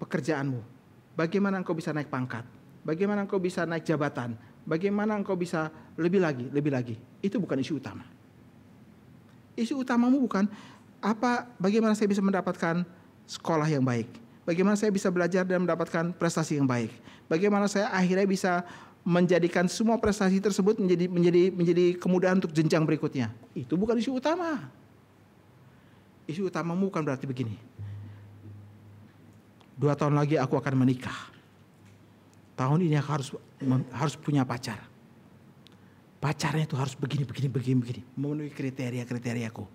pekerjaanmu. Bagaimana engkau bisa naik pangkat? Bagaimana engkau bisa naik jabatan? Bagaimana engkau bisa lebih lagi? Itu bukan isu utama. Isu utamamu bukan bagaimana saya bisa mendapatkan sekolah yang baik. Bagaimana saya bisa belajar dan mendapatkan prestasi yang baik. Bagaimana saya akhirnya bisa menjadikan semua prestasi tersebut menjadi kemudahan untuk jenjang berikutnya. Itu bukan isu utama. Isu utamamu bukan berarti begini. 2 tahun lagi aku akan menikah. Tahun ini aku harus punya pacar. Pacarnya itu harus begini. Memenuhi kriteriaku.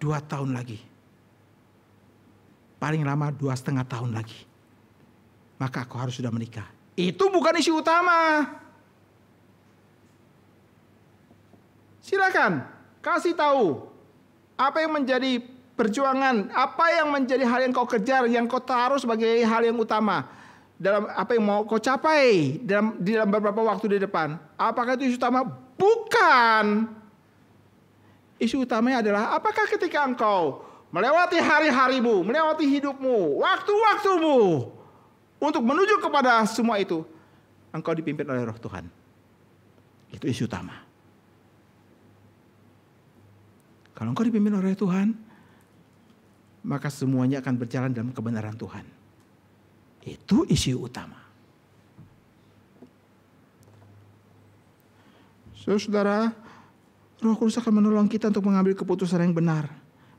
2 tahun lagi. Paling lama 2,5 tahun lagi. Maka aku harus sudah menikah. Itu bukan isu utama. Silakan kasih tahu apa yang menjadi perjuangan, apa yang menjadi hal yang kau kejar, yang kau taruh sebagai hal yang utama dalam apa yang mau kau capai di dalam beberapa waktu di depan. Apakah itu isu utama? Bukan. Isu utamanya adalah apakah ketika engkau melewati hari-harimu, melewati hidupmu, waktu-waktumu untuk menuju kepada semua itu, engkau dipimpin oleh Roh Tuhan. Itu isu utama. Kalau engkau dipimpin oleh Tuhan, maka semuanya akan berjalan dalam kebenaran Tuhan. Itu isu utama. Saudara, Roh Kudus akan menolong kita untuk mengambil keputusan yang benar,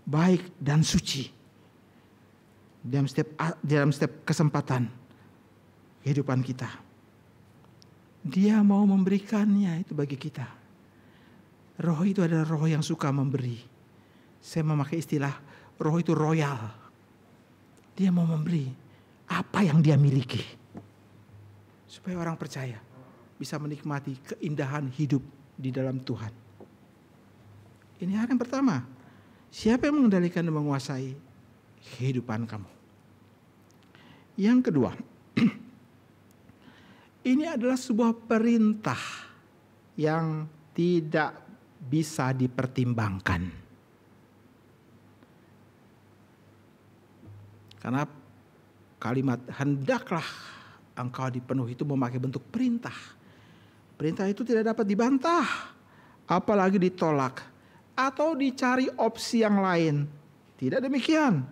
baik dan suci dalam setiap kesempatan kehidupan kita. Dia mau memberikannya itu bagi kita. Roh itu adalah roh yang suka memberi. Saya memakai istilah roh itu royal. Dia mau memberi apa yang dia miliki, supaya orang percaya bisa menikmati keindahan hidup di dalam Tuhan. Ini hal yang pertama. Siapa yang mengendalikan dan menguasai kehidupan kamu? Yang kedua, ini adalah sebuah perintah yang tidak bisa dipertimbangkan. Karena kalimat hendaklah engkau dipenuhi itu memakai bentuk perintah. Perintah itu tidak dapat dibantah, apalagi ditolak atau dicari opsi yang lain. Tidak demikian.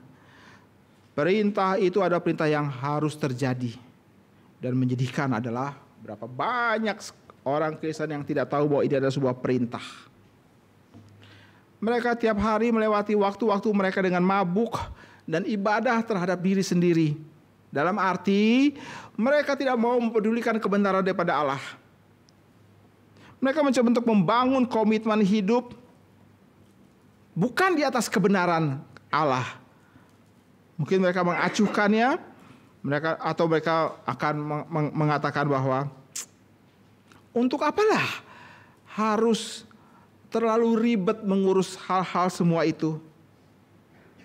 Perintah itu adalah perintah yang harus terjadi. Dan menyedihkan adalah berapa banyak orang Kristen yang tidak tahu bahwa ini adalah sebuah perintah. Mereka tiap hari melewati waktu-waktu mereka dengan mabuk dan ibadah terhadap diri sendiri. Dalam arti mereka tidak mau mempedulikan kebenaran daripada Allah. Mereka mencoba untuk membangun komitmen hidup bukan di atas kebenaran Allah. Mungkin mereka mengacuhkannya, mereka akan mengatakan bahwa untuk apalah harus terlalu ribet mengurus hal-hal semua itu.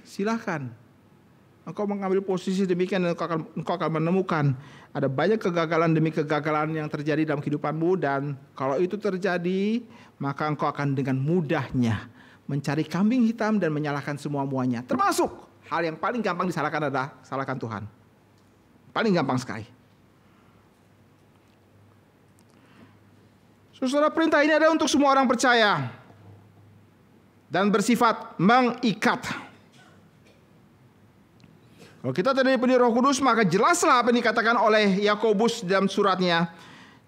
Silakan. Engkau mengambil posisi demikian dan engkau akan menemukan ada banyak kegagalan demi kegagalan yang terjadi dalam kehidupanmu, dan kalau itu terjadi maka engkau akan dengan mudahnya mencari kambing hitam dan menyalahkan semua-muanya. Termasuk hal yang paling gampang disalahkan adalah salahkan Tuhan. Paling gampang sekali. Saudara, perintah ini ada untuk semua orang percaya dan bersifat mengikat. Kalau kita tidak dipenuhi Roh Kudus, maka jelaslah apa yang dikatakan oleh Yakobus dalam suratnya.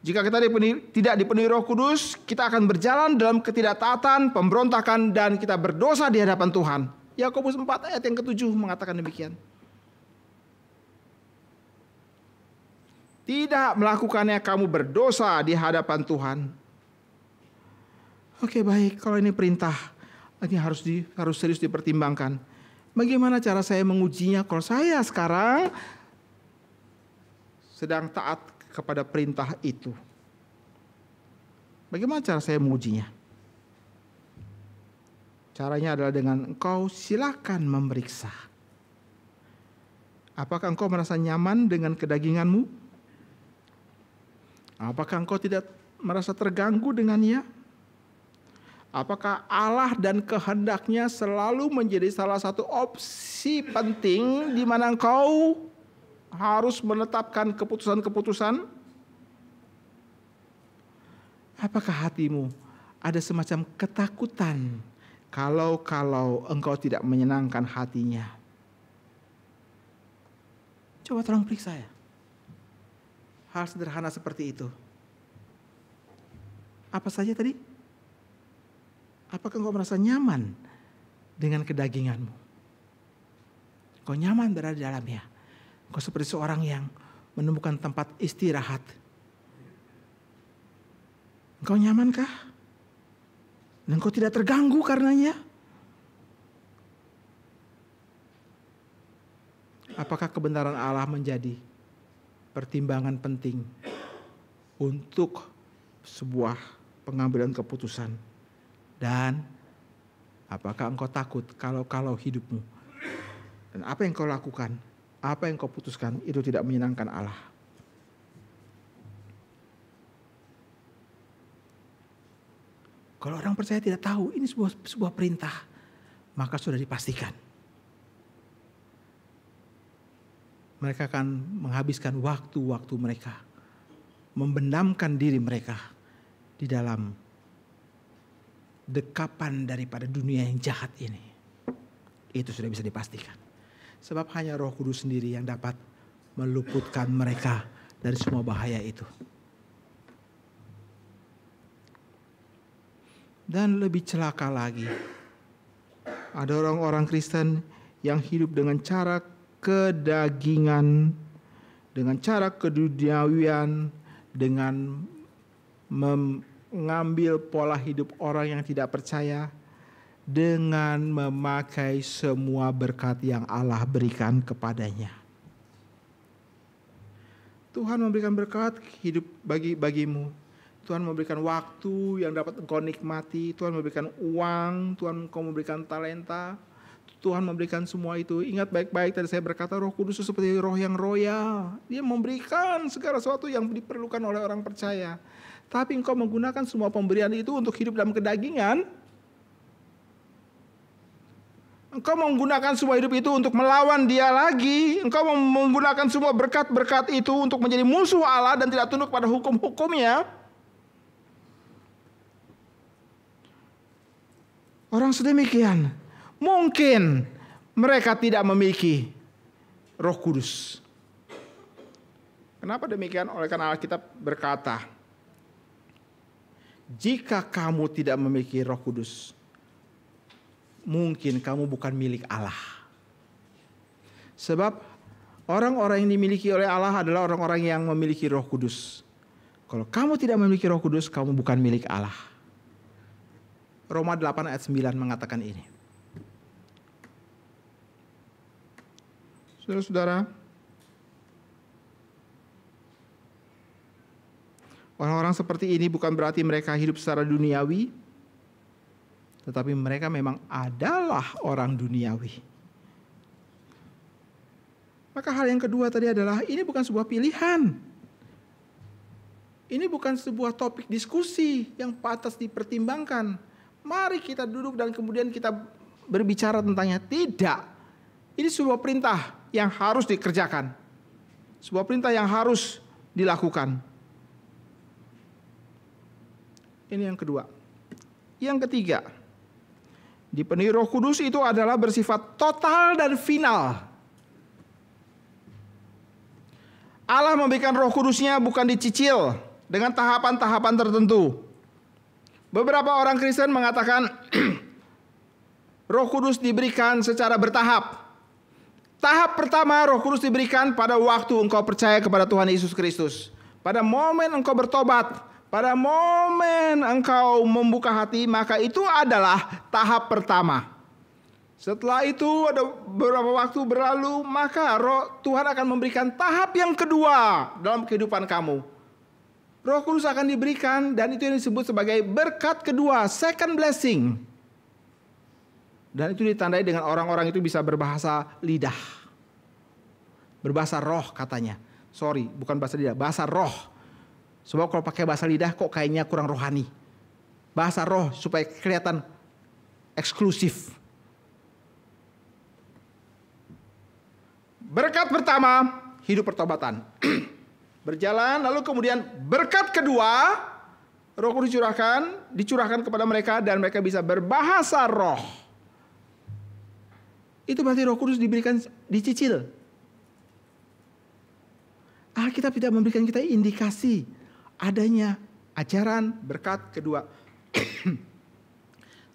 Jika kita tidak dipenuhi Roh Kudus, kita akan berjalan dalam ketidaktaatan, pemberontakan, dan kita berdosa di hadapan Tuhan. Yakobus 4 ayat yang ke-7 mengatakan demikian. Tidak melakukannya kamu berdosa di hadapan Tuhan. Oke, baik, kalau ini perintah, ini harus serius dipertimbangkan. Bagaimana cara saya mengujinya kalau saya sekarang sedang taat kepada perintah itu? Bagaimana cara saya mengujinya? Caranya adalah dengan engkau silakan memeriksa. Apakah engkau merasa nyaman dengan kedaginganmu? Apakah engkau tidak merasa terganggu dengannya? Apakah Allah dan kehendaknya selalu menjadi salah satu opsi penting di mana engkau harus menetapkan keputusan-keputusan? Apakah hatimu ada semacam ketakutan kalau engkau tidak menyenangkan hatinya? Coba tolong periksa ya. Hal sederhana seperti itu. Apa saja tadi? Apakah engkau merasa nyaman dengan kedaginganmu? Engkau nyaman berada di dalamnya. Engkau seperti seorang yang menemukan tempat istirahat. Engkau nyamankah? Dan engkau tidak terganggu karenanya? Apakah kebenaran Allah menjadi pertimbangan penting untuk sebuah pengambilan keputusan? Dan apakah engkau takut kalau hidupmu dan apa yang kau lakukan, apa yang kau putuskan itu tidak menyenangkan Allah? Kalau orang percaya tidak tahu ini sebuah perintah, maka sudah dipastikan mereka akan menghabiskan waktu-waktu mereka, membenamkan diri mereka di dalam dekapan daripada dunia yang jahat ini. Itu sudah bisa dipastikan. Sebab hanya Roh Kudus sendiri yang dapat meluputkan mereka dari semua bahaya itu. Dan lebih celaka lagi, ada orang-orang Kristen yang hidup dengan cara kedagingan, dengan cara keduniawian, dengan mengambil pola hidup orang yang tidak percaya dengan memakai semua berkat yang Allah berikan kepadanya. Tuhan memberikan berkat hidup bagimu, Tuhan memberikan waktu yang dapat engkau nikmati. Tuhan memberikan uang. Tuhan engkau memberikan talenta. Tuhan memberikan semua itu. Ingat baik-baik tadi saya berkata Roh Kudus itu seperti roh yang royal. Dia memberikan segala sesuatu yang diperlukan oleh orang percaya. Tapi engkau menggunakan semua pemberian itu untuk hidup dalam kedagingan. Engkau menggunakan semua hidup itu untuk melawan dia lagi. Engkau menggunakan semua berkat-berkat itu untuk menjadi musuh Allah dan tidak tunduk pada hukum-hukumnya. Orang sedemikian, mungkin mereka tidak memiliki Roh Kudus. Kenapa demikian? Oleh karena Alkitab berkata, jika kamu tidak memiliki Roh Kudus, mungkin kamu bukan milik Allah. Sebab orang-orang yang dimiliki oleh Allah adalah orang-orang yang memiliki Roh Kudus. Kalau kamu tidak memiliki Roh Kudus, kamu bukan milik Allah. Roma 8 ayat 9 mengatakan ini. Saudara-saudara, orang-orang seperti ini bukan berarti mereka hidup secara duniawi, tetapi mereka memang adalah orang duniawi. Maka hal yang kedua tadi adalah ini bukan sebuah pilihan. Ini bukan sebuah topik diskusi yang pantas dipertimbangkan. Mari kita duduk dan kemudian kita berbicara tentangnya. Tidak. Ini sebuah perintah yang harus dikerjakan. Sebuah perintah yang harus dilakukan. Ini yang kedua. Yang ketiga, dipenuhi Roh Kudus itu adalah bersifat total dan final. Allah memberikan Roh Kudusnya bukan dicicil dengan tahapan-tahapan tertentu. Beberapa orang Kristen mengatakan Roh Kudus diberikan secara bertahap. Tahap pertama Roh Kudus diberikan pada waktu engkau percaya kepada Tuhan Yesus Kristus. Pada momen engkau bertobat, pada momen engkau membuka hati, maka itu adalah tahap pertama. Setelah itu ada beberapa waktu berlalu, maka Tuhan akan memberikan tahap yang kedua dalam kehidupan kamu. Roh Kudus akan diberikan dan itu yang disebut sebagai berkat kedua, second blessing. Dan itu ditandai dengan orang-orang itu bisa berbahasa lidah. Berbahasa roh katanya. Sorry, bukan bahasa lidah, bahasa roh. Sebab kalau pakai bahasa lidah kok kayaknya kurang rohani. Bahasa roh supaya kelihatan eksklusif. Berkat pertama, hidup pertobatan. Berjalan, lalu kemudian berkat kedua, Roh Kudus dicurahkan kepada mereka dan mereka bisa berbahasa roh. Itu berarti Roh Kudus diberikan dicicil. Alkitab tidak memberikan kita indikasi adanya ajaran berkat kedua.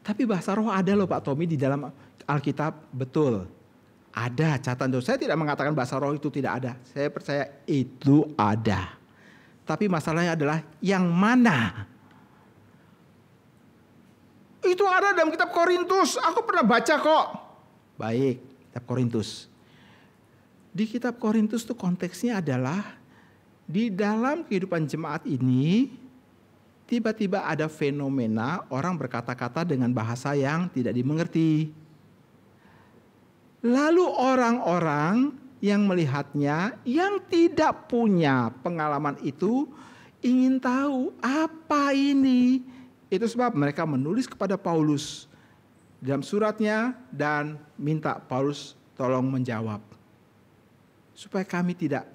Tapi bahasa roh ada loh Pak Tommy di dalam Alkitab, betul. Ada catatan. Saya tidak mengatakan bahasa roh itu tidak ada. Saya percaya itu ada. Tapi masalahnya adalah yang mana? Itu ada dalam kitab Korintus. Aku pernah baca kok. Baik, kitab Korintus. Di kitab Korintus itu konteksnya adalah di dalam kehidupan jemaat ini tiba-tiba ada fenomena orang berkata-kata dengan bahasa yang tidak dimengerti. Lalu orang-orang yang melihatnya, yang tidak punya pengalaman itu, ingin tahu apa ini. Itu sebab mereka menulis kepada Paulus dalam suratnya dan minta Paulus tolong menjawab. Supaya kami tidak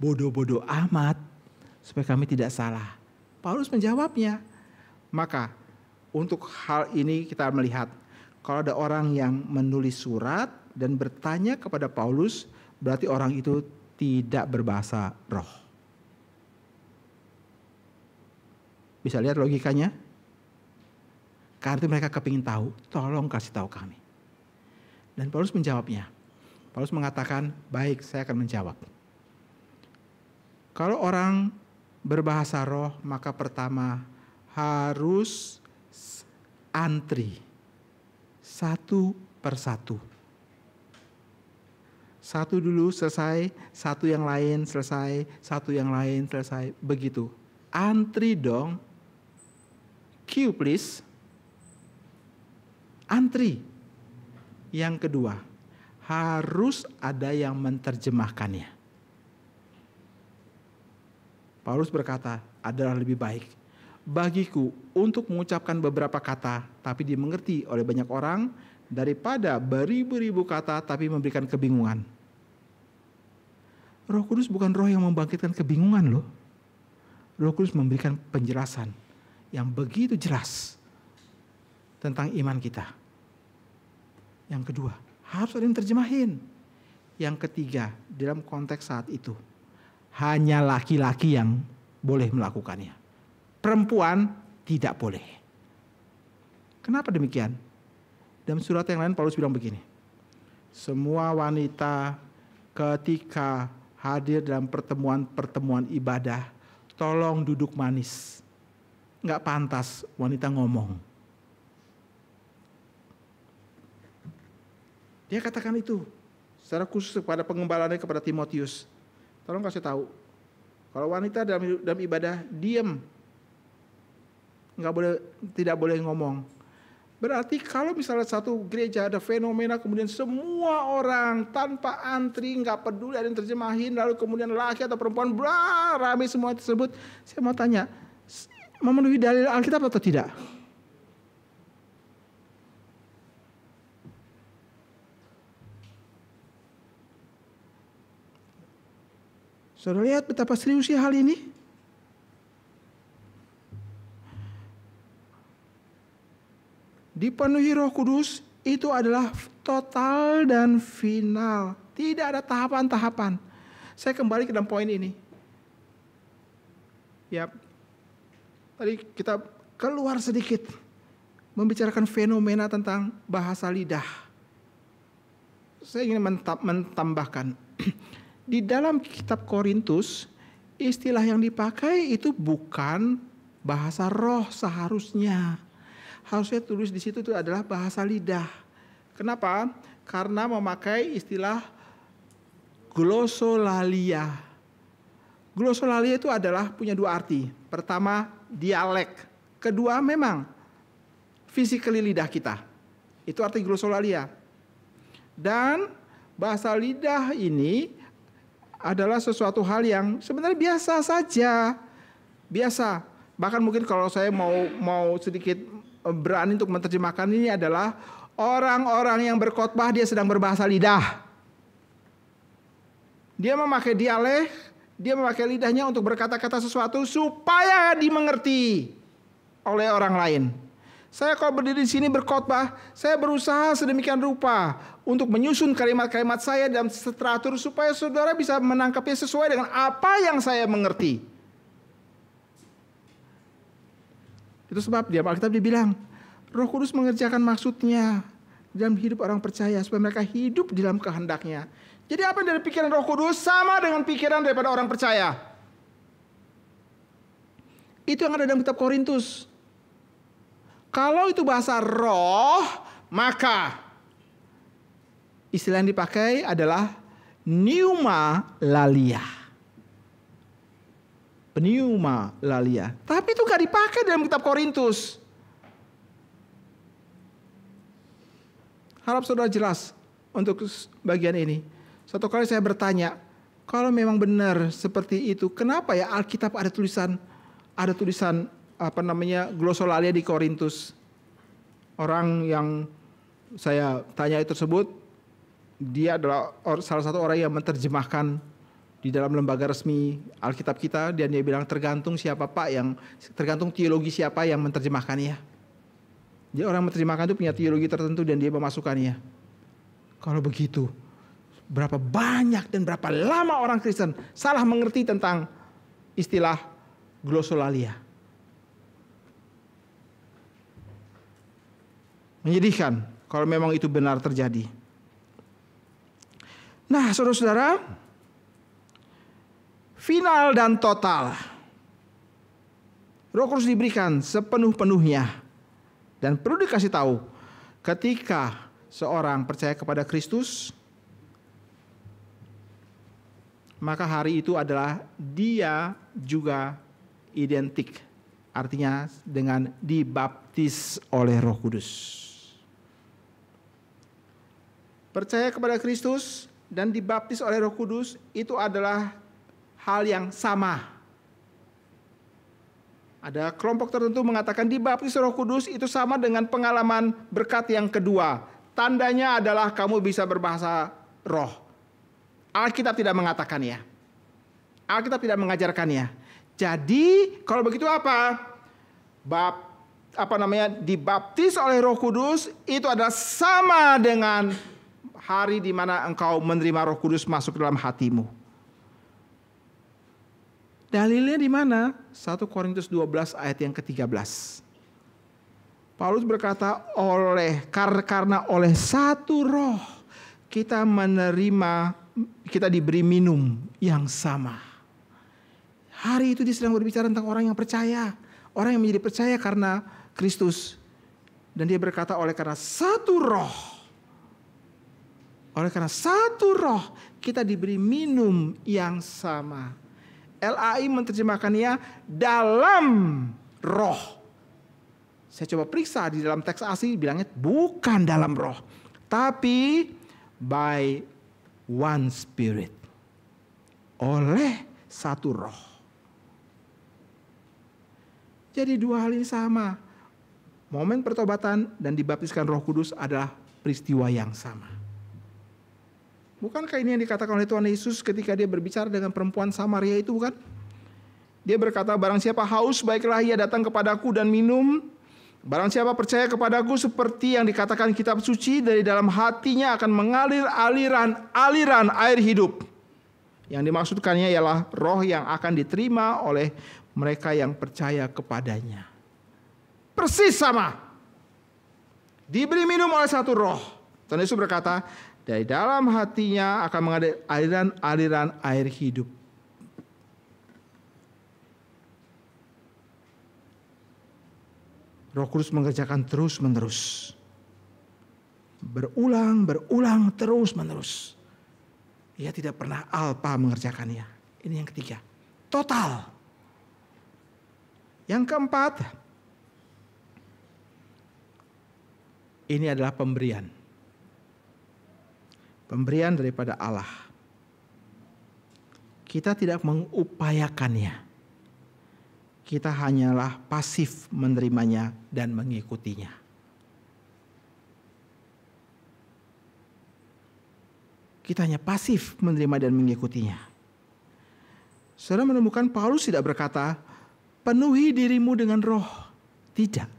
bodoh-bodoh amat, supaya kami tidak salah. Paulus menjawabnya. Maka untuk hal ini kita melihat, kalau ada orang yang menulis surat dan bertanya kepada Paulus, berarti orang itu tidak berbahasa roh. Bisa lihat logikanya? Karena itu mereka kepingin tahu, tolong kasih tahu kami. Dan Paulus menjawabnya. Paulus mengatakan, baik saya akan menjawab. Kalau orang berbahasa roh, maka pertama harus antri. Satu persatu. Satu dulu selesai, satu yang lain selesai, satu yang lain selesai. Begitu. antri dong. Queue please. Antri. Yang kedua, harus ada yang menerjemahkannya. Paulus berkata, adalah lebih baik bagiku untuk mengucapkan beberapa kata tapi dimengerti oleh banyak orang daripada beribu-ribu kata tapi memberikan kebingungan. Roh Kudus bukan roh yang membangkitkan kebingungan loh. Roh Kudus memberikan penjelasan yang begitu jelas tentang iman kita. Yang kedua, harus ada yang terjemahin. Yang ketiga, dalam konteks saat itu, hanya laki-laki yang boleh melakukannya. Perempuan tidak boleh. Kenapa demikian? Dalam surat yang lain Paulus bilang begini. Semua wanita ketika hadir dalam pertemuan ibadah, tolong duduk manis. Enggak pantas wanita ngomong. Dia katakan itu secara khusus kepada pengembalanya, kepada Timotius. Tolong kasih tahu. Kalau wanita dalam ibadah diam, tidak boleh ngomong. Berarti kalau misalnya satu gereja ada fenomena kemudian semua orang tanpa antri, nggak peduli ada yang terjemahin, lalu kemudian laki atau perempuan ramai semua tersebut, saya mau tanya, memenuhi dalil Alkitab atau tidak? Saudara lihat betapa seriusnya hal ini. Dipenuhi Roh Kudus itu adalah total dan final. Tidak ada tahapan-tahapan. Saya kembali ke dalam poin ini. Ya, tadi kita keluar sedikit membicarakan fenomena tentang bahasa lidah. Saya ingin mentambahkan. Di dalam kitab Korintus, istilah yang dipakai itu bukan bahasa roh seharusnya. Harusnya tulis di situ itu adalah bahasa lidah. Kenapa? Karena memakai istilah glosolalia. Glosolalia itu adalah punya dua arti. Pertama, dialek. Kedua, memang physically lidah kita. Itu arti glosolalia. Dan bahasa lidah ini adalah sesuatu hal yang sebenarnya biasa saja. Biasa. Bahkan mungkin kalau saya mau sedikit berani untuk menerjemahkan, ini adalah orang-orang yang berkhotbah dia sedang berbahasa lidah. Dia memakai dialek, dia memakai lidahnya untuk berkata-kata sesuatu supaya dimengerti oleh orang lain. Saya kalau berdiri di sini berkhotbah, saya berusaha sedemikian rupa untuk menyusun kalimat-kalimat saya dalam teratur supaya saudara bisa menangkapnya sesuai dengan apa yang saya mengerti. Itu sebab di Alkitab dibilang, Roh Kudus mengerjakan maksudnya dalam hidup orang percaya supaya mereka hidup di dalam kehendaknya. Jadi apa yang dari pikiran Roh Kudus sama dengan pikiran daripada orang percaya. Itu yang ada dalam kitab Korintus. Kalau itu bahasa roh, maka istilah yang dipakai adalah pneuma lalia. Pneuma lalia. Tapi itu gak dipakai dalam kitab Korintus. Harap saudara jelas untuk bagian ini. Suatu kali saya bertanya, kalau memang benar seperti itu, kenapa ya Alkitab ada tulisan glosolalia di Korintus. Orang yang saya tanya itu tersebut, dia adalah salah satu orang yang menerjemahkan di dalam lembaga resmi Alkitab kita, dan dia bilang tergantung teologi siapa yang menerjemahkannya. Jadi orang menerjemahkan itu punya teologi tertentu dan dia memasukkannya. Kalau begitu, berapa banyak dan berapa lama orang Kristen salah mengerti tentang istilah glosolalia. Menyedihkan kalau memang itu benar terjadi. Nah, saudara-saudara, final dan total. Roh Kudus diberikan sepenuh-penuhnya. Dan perlu dikasih tahu, ketika seorang percaya kepada Kristus, maka hari itu adalah dia juga identik artinya dengan dibaptis oleh Roh Kudus. Percaya kepada Kristus dan dibaptis oleh Roh Kudus itu adalah hal yang sama. Ada kelompok tertentu mengatakan dibaptis Roh Kudus itu sama dengan pengalaman berkat yang kedua. Tandanya adalah kamu bisa berbahasa roh. Alkitab tidak mengatakannya. Alkitab tidak mengajarkannya. Jadi kalau begitu apa? Dibaptis oleh Roh Kudus itu adalah sama dengan hari di mana engkau menerima Roh Kudus masuk dalam hatimu. Dalilnya di mana? 1 Korintus 12 ayat yang ke-13. Paulus berkata, karena oleh satu roh kita diberi minum yang sama. Hari itu dia sedang berbicara tentang orang yang percaya. Orang yang menjadi percaya karena Kristus. Dan dia berkata oleh karena satu roh. Oleh karena satu roh kita diberi minum yang sama. LAI menerjemahkannya dalam roh. Saya coba periksa di dalam teks asli bilangnya bukan dalam roh. Tapi by one spirit. Oleh satu roh. Jadi dua hal ini sama. Momen pertobatan dan dibaptiskan Roh Kudus adalah peristiwa yang sama. Bukankah ini yang dikatakan oleh Tuhan Yesus ketika dia berbicara dengan perempuan Samaria itu, bukan? Dia berkata, barang siapa haus baiklah ia datang kepadaku dan minum. Barang siapa percaya kepadaku seperti yang dikatakan kitab suci, dari dalam hatinya akan mengalir aliran air hidup. Yang dimaksudkannya ialah roh yang akan diterima oleh mereka yang percaya kepadanya. Persis sama. Diberi minum oleh satu roh. Tuhan Yesus berkata, dari dalam hatinya akan mengalir aliran air hidup. Roh Kudus mengerjakan terus-menerus. Berulang, terus-menerus. Ia tidak pernah alpa mengerjakannya. Ini yang ketiga. Total. Yang keempat. Ini adalah pemberian. Pemberian daripada Allah. Kita tidak mengupayakannya. Kita hanyalah pasif menerimanya dan mengikutinya. Kita hanya pasif menerima dan mengikutinya. Saudara menemukan Paulus tidak berkata, penuhi dirimu dengan roh. Tidak.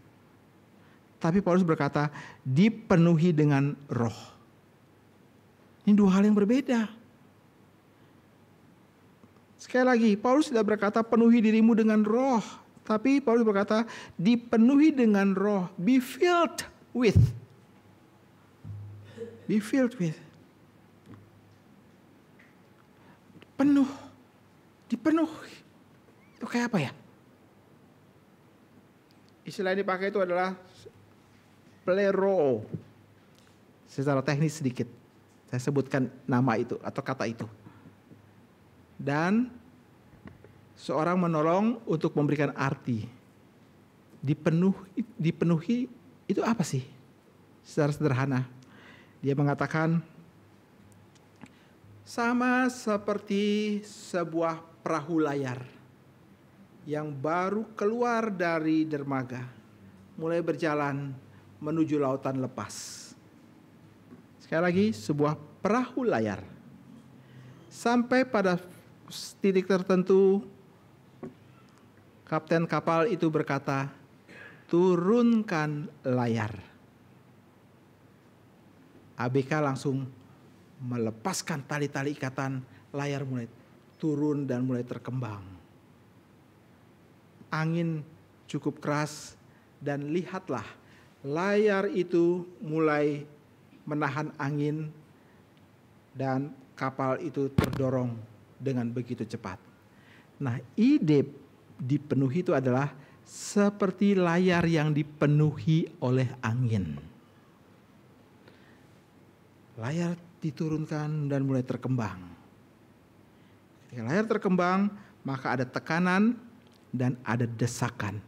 Tapi Paulus berkata, dipenuhi dengan roh. Ini dua hal yang berbeda. Sekali lagi, Paulus tidak berkata penuhi dirimu dengan roh. Tapi Paulus berkata dipenuhi dengan roh. Be filled with. Be filled with. Penuh. Dipenuhi. Itu kayak apa ya? Istilah yang dipakai itu adalah plero. Secara teknis sedikit. Saya sebutkan nama itu atau kata itu. Dan seorang menolong untuk memberikan arti. Dipenuhi itu apa sih? Secara sederhana. Dia mengatakan sama seperti sebuah perahu layar yang baru keluar dari dermaga, mulai berjalan menuju lautan lepas. Sekali lagi, sebuah perahu layar. Sampai pada titik tertentu, kapten kapal itu berkata, turunkan layar. ABK langsung melepaskan tali-tali ikatan, layar mulai turun dan mulai terkembang. Angin cukup keras dan lihatlah, layar itu mulai menahan angin dan kapal itu terdorong dengan begitu cepat. Nah, ide dipenuhi itu adalah seperti layar yang dipenuhi oleh angin. Layar diturunkan dan mulai terkembang. Ketika layar terkembang, maka ada tekanan dan ada desakan.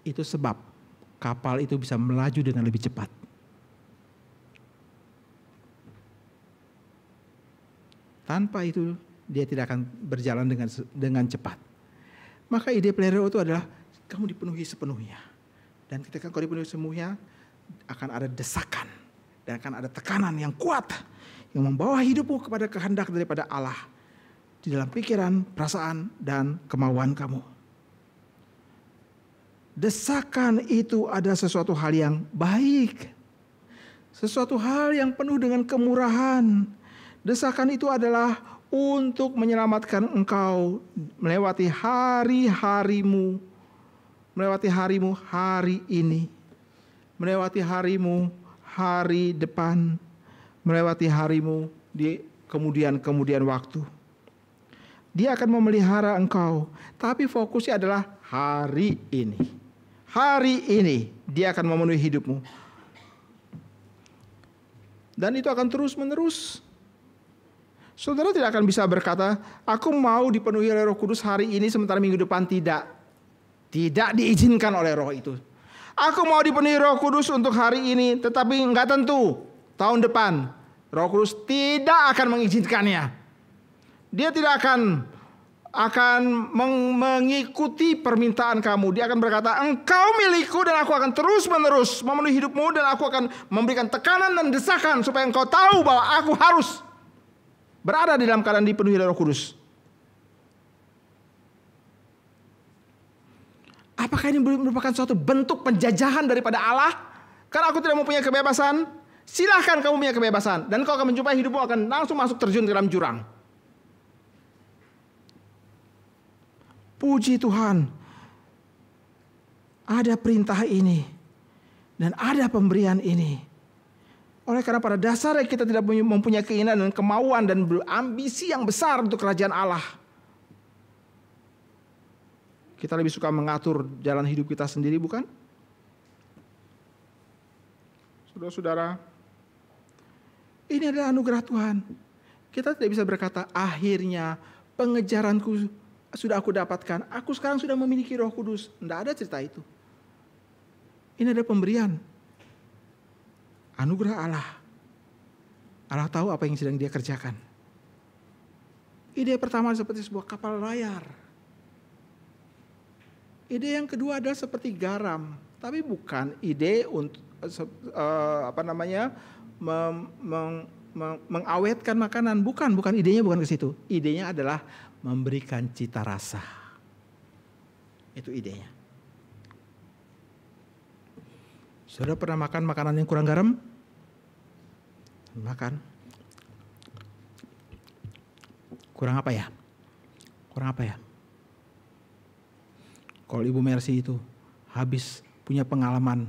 Itu sebab kapal itu bisa melaju dengan lebih cepat. Tanpa itu dia tidak akan berjalan dengan cepat. Maka ide Plereo itu adalah kamu dipenuhi sepenuhnya. Dan ketika kau dipenuhi sepenuhnya akan ada desakan dan akan ada tekanan yang kuat yang membawa hidupmu kepada kehendak daripada Allah di dalam pikiran, perasaan, dan kemauan kamu. Desakan itu ada sesuatu hal yang baik. Sesuatu hal yang penuh dengan kemurahan. Desakan itu adalah untuk menyelamatkan engkau melewati hari-harimu. Melewati harimu hari ini. Melewati harimu hari depan. Melewati harimu di kemudian waktu. Dia akan memelihara engkau. Tapi fokusnya adalah hari ini. Hari ini dia akan memenuhi hidupmu. Dan itu akan terus menerus. Saudara tidak akan bisa berkata, aku mau dipenuhi oleh Roh Kudus hari ini sementara minggu depan tidak. Tidak diizinkan oleh Roh itu. Aku mau dipenuhi Roh Kudus untuk hari ini, tetapi enggak tentu. Tahun depan, Roh Kudus tidak akan mengizinkannya. Dia tidak akan mengikuti permintaan kamu. Dia akan berkata, engkau milikku dan aku akan terus menerus memenuhi hidupmu. Dan aku akan memberikan tekanan dan desakan supaya engkau tahu bahwa aku harus berada di dalam keadaan dipenuhi oleh Roh Kudus. Apakah ini merupakan suatu bentuk penjajahan daripada Allah? Karena aku tidak mempunyai kebebasan. Silahkan kamu punya kebebasan. Dan kau akan menjumpai hidupmu akan langsung masuk terjun ke dalam jurang. Puji Tuhan. Ada perintah ini. Dan ada pemberian ini. Oleh karena pada dasarnya kita tidak mempunyai keinginan dan kemauan dan ambisi yang besar untuk kerajaan Allah. Kita lebih suka mengatur jalan hidup kita sendiri, bukan? Saudara-saudara, ini adalah anugerah Tuhan. Kita tidak bisa berkata, akhirnya pengejaranku sudah aku dapatkan. Aku sekarang sudah memiliki Roh Kudus. Tidak ada cerita itu. Ini adalah pemberian. Anugerah Allah. Allah tahu apa yang sedang dia kerjakan. Ide pertama seperti sebuah kapal layar. Ide yang kedua adalah seperti garam, tapi bukan ide untuk mengawetkan makanan, bukan idenya bukan ke situ. Idenya adalah memberikan cita rasa. Itu idenya. Saudara pernah makan makanan yang kurang garam? Makan. Kurang apa ya? Kurang apa ya? Kalau Ibu Mercy itu habis punya pengalaman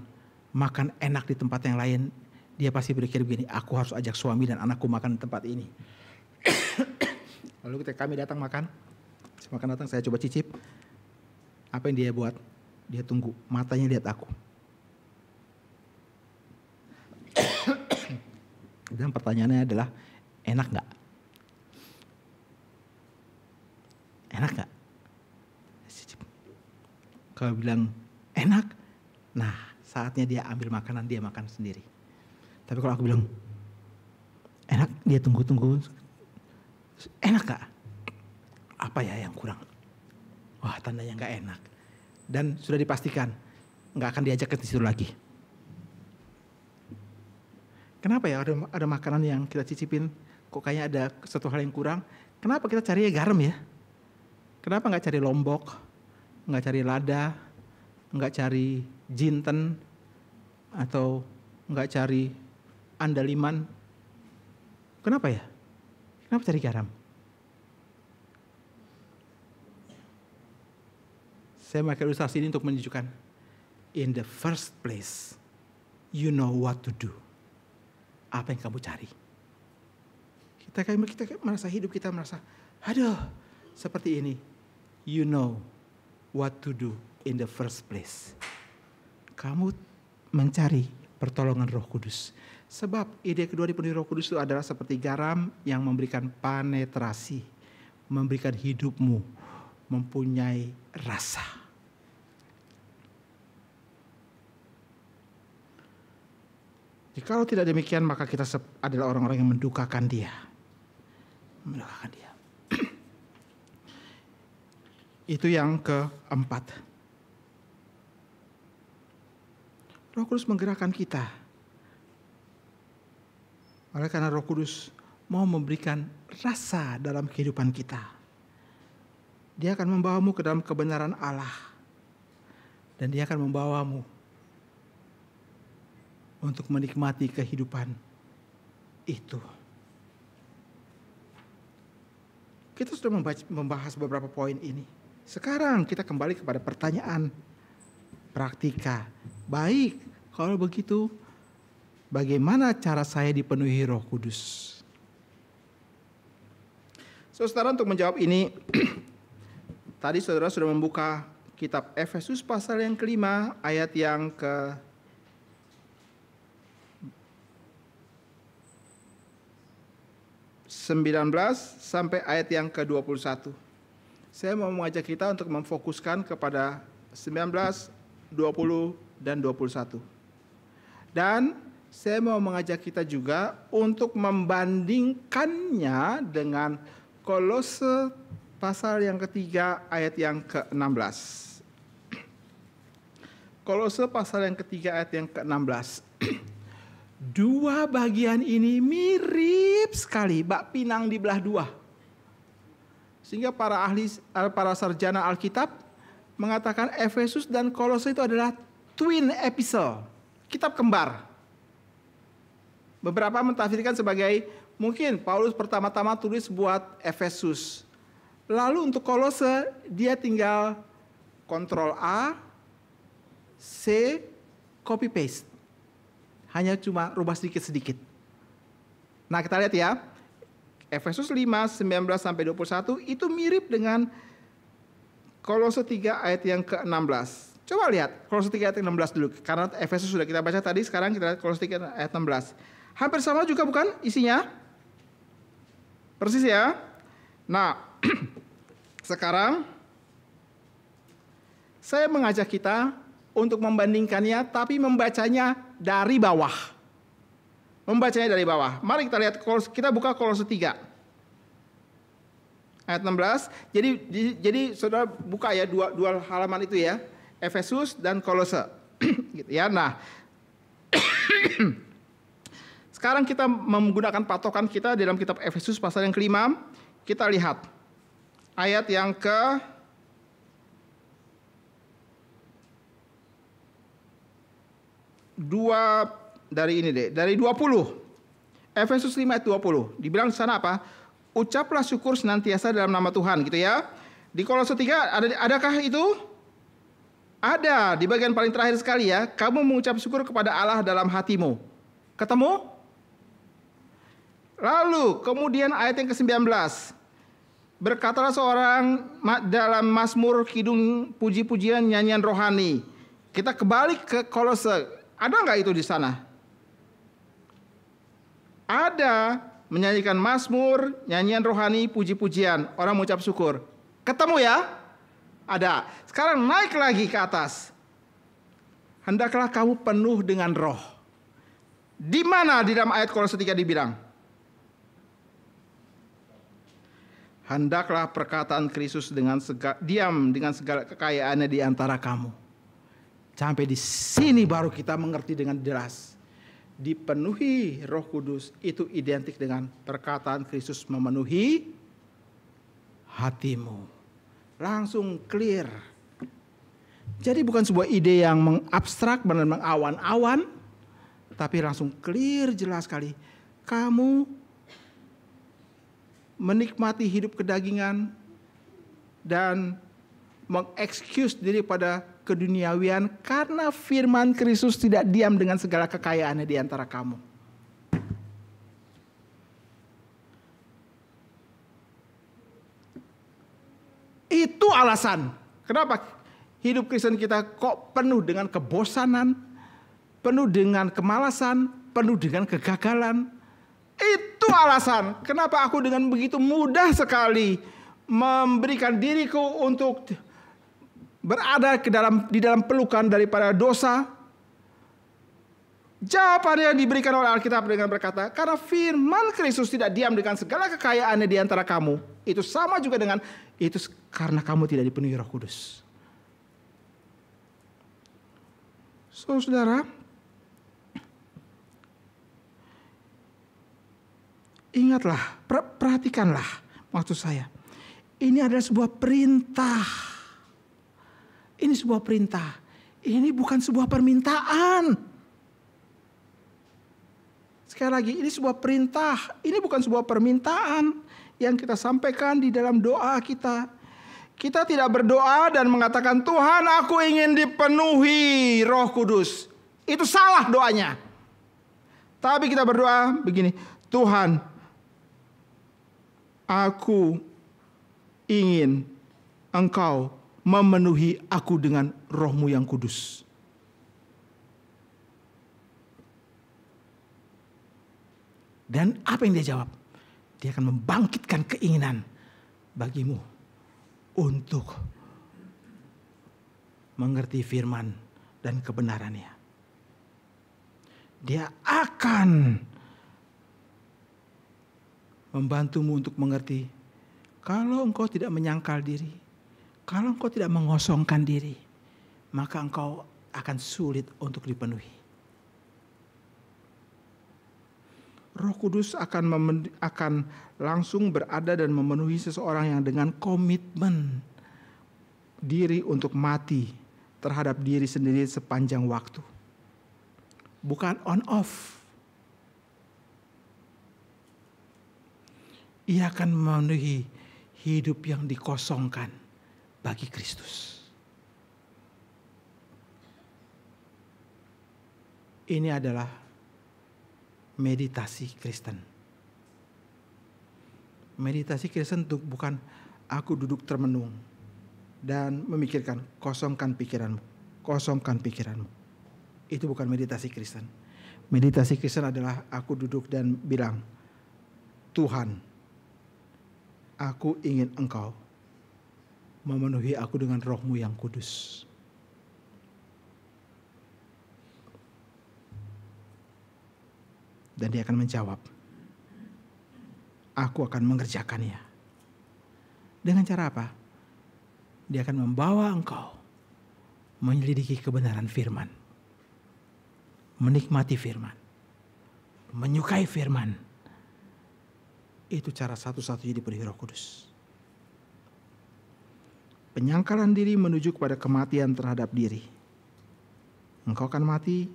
makan enak di tempat yang lain, dia pasti berpikir begini, aku harus ajak suami dan anakku makan di tempat ini. Lalu ketika kami datang makan, saya coba cicip. Apa yang dia buat? Dia tunggu, matanya lihat aku. Dan pertanyaannya adalah, enak gak? Enak gak? Kalau bilang enak, nah saatnya dia ambil makanan, dia makan sendiri. Tapi kalau aku bilang enak, dia tunggu-tunggu. Enak gak? Apa ya yang kurang? Wah, tandanya gak enak. Dan sudah dipastikan gak akan diajak ke situ lagi. Kenapa ya ada makanan yang kita cicipin, kok kayaknya ada satu hal yang kurang? Kenapa kita cari garam ya? Kenapa gak cari lombok? Nggak cari lada, nggak cari jinten, atau nggak cari andaliman. Kenapa ya? Kenapa cari garam? Saya memakai ilustrasi ini untuk menunjukkan, in the first place, you know what to do. Apa yang kamu cari? Kita merasa hidup kita merasa, aduh, seperti ini. You know what to do in the first place. Kamu mencari pertolongan Roh Kudus. Sebab ide kedua dipenuhi Roh Kudus itu adalah seperti garam yang memberikan penetrasi, memberikan hidupmu mempunyai rasa. Jikalau tidak demikian, maka kita adalah orang-orang yang mendukakan Dia. Mendukakan Dia. Itu yang keempat. Roh Kudus menggerakkan kita. Oleh karena Roh Kudus mau memberikan rasa dalam kehidupan kita. Dia akan membawamu ke dalam kebenaran Allah. Dan Dia akan membawamu untuk menikmati kehidupan itu. Kita sudah membahas beberapa poin ini. Sekarang kita kembali kepada pertanyaan praktika. Baik, kalau begitu bagaimana cara saya dipenuhi Roh Kudus? Saudara, untuk menjawab ini, tadi saudara sudah membuka kitab Efesus pasal yang kelima, ayat yang ke 19 sampai ayat yang ke-21. Saya mau mengajak kita untuk memfokuskan kepada 19, 20, dan 21. Dan saya mau mengajak kita juga untuk membandingkannya dengan Kolose pasal yang ketiga ayat yang ke-16. Kolose pasal yang ketiga ayat yang ke-16. Dua bagian ini mirip sekali, bak pinang dibelah dua. Sehingga para sarjana Alkitab mengatakan Efesus dan Kolose itu adalah twin epistle, kitab kembar. Beberapa mentafsirkan sebagai mungkin Paulus pertama-tama tulis buat Efesus. Lalu untuk Kolose dia tinggal Ctrl A, C, copy paste. Hanya cuma rubah sedikit-sedikit. Nah, kita lihat ya. Efesus 5, 19 sampai 21 itu mirip dengan Kolose 3 ayat yang ke-16. Coba lihat Kolose 3 ayat 16 dulu. Karena Efesus sudah kita baca tadi, sekarang kita lihat Kolose 3 ayat 16. Hampir sama juga bukan isinya? Persis ya. Nah, sekarang saya mengajak kita untuk membandingkannya, tapi membacanya dari bawah. Membacanya dari bawah. Mari kita lihat, kita buka Kolose 3. Ayat 16. Jadi saudara buka ya dua halaman itu ya. Efesus dan Kolose. Gitu ya. Nah, sekarang kita menggunakan patokan kita dalam kitab Efesus pasal yang kelima. Kita lihat ayat yang ke dari 20. Efesus 5 ayat 20. Dibilang di sana apa? Ucaplah syukur senantiasa dalam nama Tuhan, gitu ya. Di Kolose 3 adakah itu? Ada, di bagian paling terakhir sekali ya. Kamu mengucap syukur kepada Allah dalam hatimu. Ketemu? Lalu kemudian ayat yang ke-19. Berkatalah seorang dalam Mazmur, kidung, puji-pujian, nyanyian rohani. Kita kembali ke Kolose. Ada nggak itu di sana? Ada, menyanyikan mazmur, nyanyian rohani, puji-pujian, orang mengucap syukur. Ketemu ya? Ada. Sekarang naik lagi ke atas. Hendaklah kamu penuh dengan roh. Di mana di dalam ayat Kolose 3 dibilang? Hendaklah perkataan Kristus diam dengan segala kekayaannya di antara kamu. Sampai di sini baru kita mengerti dengan jelas. Dipenuhi Roh Kudus itu identik dengan perkataan Kristus memenuhi hatimu. Langsung clear. Jadi bukan sebuah ide yang mengabstrak dan mengawan-awan, tapi langsung clear, jelas sekali. Kamu menikmati hidup kedagingan dan mengexcuse diri pada keduniawian karena firman Kristus tidak diam dengan segala kekayaannya di antara kamu. Itu alasan kenapa hidup Kristen kita kok penuh dengan kebosanan, penuh dengan kemalasan, penuh dengan kegagalan. Itu alasan kenapa aku dengan begitu mudah sekali memberikan diriku untuk berada di dalam pelukan daripada dosa? Jawaban yang diberikan oleh Alkitab dengan berkata, karena firman Kristus tidak diam dengan segala kekayaannya di antara kamu. Itu sama juga dengan, itu karena kamu tidak dipenuhi Roh Kudus. Saudara, ingatlah, perhatikanlah maksud saya. Ini adalah sebuah perintah. Ini sebuah perintah. Ini bukan sebuah permintaan. Sekali lagi, ini sebuah perintah. Ini bukan sebuah permintaan yang kita sampaikan di dalam doa kita. Kita tidak berdoa dan mengatakan, Tuhan, aku ingin dipenuhi Roh Kudus. Itu salah doanya. Tapi kita berdoa begini, Tuhan, aku ingin Engkau memenuhi aku dengan Roh-Mu yang kudus. Dan apa yang dia jawab? Dia akan membangkitkan keinginan bagimu untuk mengerti firman dan kebenarannya. Dia akan membantumu untuk mengerti, kalau engkau tidak menyangkal diri, kalau engkau tidak mengosongkan diri, maka engkau akan sulit untuk dipenuhi. Roh Kudus akan langsung berada dan memenuhi seseorang yang dengan komitmen diri untuk mati terhadap diri sendiri sepanjang waktu. Bukan on off. Ia akan memenuhi hidup yang dikosongkan bagi Kristus. Ini adalah meditasi Kristen. Meditasi Kristen itu bukan aku duduk termenung dan memikirkan, kosongkan pikiranmu, kosongkan pikiranmu. Itu bukan meditasi Kristen. Meditasi Kristen adalah aku duduk dan bilang, Tuhan, aku ingin Engkau memenuhi aku dengan Roh-Mu yang kudus. Dan dia akan menjawab, aku akan mengerjakannya. Dengan cara apa? Dia akan membawa engkau menyelidiki kebenaran firman. Menikmati firman. Menyukai firman. Itu cara satu-satunya dipenuhi Roh Kudus. Penyangkalan diri menuju kepada kematian terhadap diri. Engkau akan mati,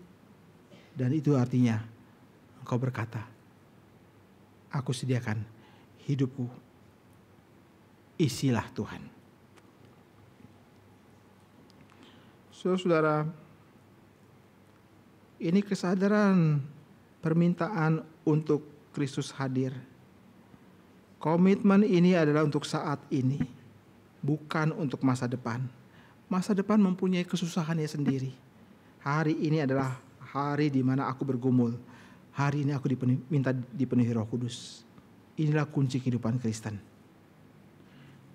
dan itu artinya engkau berkata, aku sediakan hidupku, isilah Tuhan. Saudara, ini kesadaran permintaan untuk Kristus hadir. Komitmen ini adalah untuk saat ini, bukan untuk masa depan. Masa depan mempunyai kesusahannya sendiri. Hari ini adalah hari di mana aku bergumul. Hari ini aku minta dipenuhi Roh Kudus. Inilah kunci kehidupan Kristen.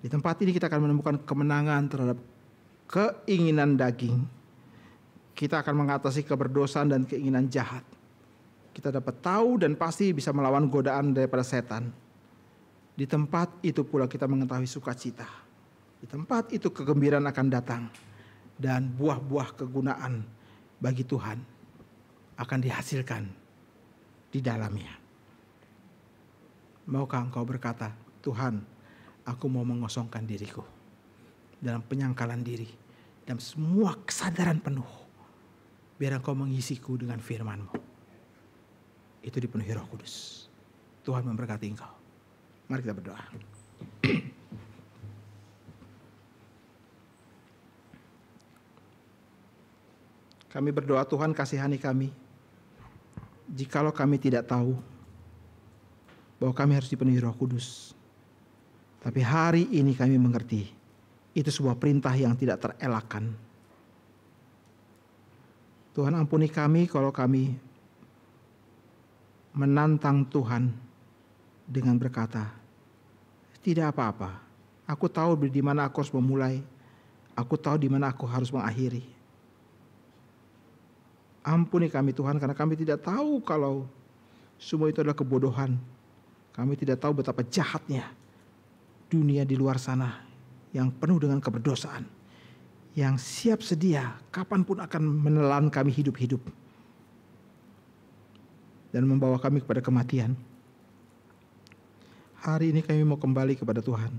Di tempat ini kita akan menemukan kemenangan terhadap keinginan daging. Kita akan mengatasi keberdosaan dan keinginan jahat. Kita dapat tahu dan pasti bisa melawan godaan daripada setan. Di tempat itu pula kita mengetahui sukacita. Di tempat itu kegembiraan akan datang. Dan buah-buah kegunaan bagi Tuhan akan dihasilkan di dalamnya. Maukah engkau berkata, Tuhan, aku mau mengosongkan diriku dalam penyangkalan diri dan semua kesadaran penuh, biar engkau mengisiku dengan firman-Mu. Itu dipenuhi Roh Kudus. Tuhan memberkati engkau. Mari kita berdoa. Kami berdoa, Tuhan kasihani kami. Jikalau kami tidak tahu bahwa kami harus dipenuhi Roh Kudus. Tapi hari ini kami mengerti, itu sebuah perintah yang tidak terelakkan. Tuhan ampuni kami kalau kami menantang Tuhan dengan berkata, tidak apa-apa, Aku tahu di mana aku harus memulai. Aku tahu di mana aku harus mengakhiri. Ampuni kami Tuhan, karena kami tidak tahu kalau semua itu adalah kebodohan. Kami tidak tahu betapa jahatnya dunia di luar sana yang penuh dengan keberdosaan, yang siap sedia kapanpun akan menelan kami hidup-hidup dan membawa kami kepada kematian. Hari ini kami mau kembali kepada Tuhan,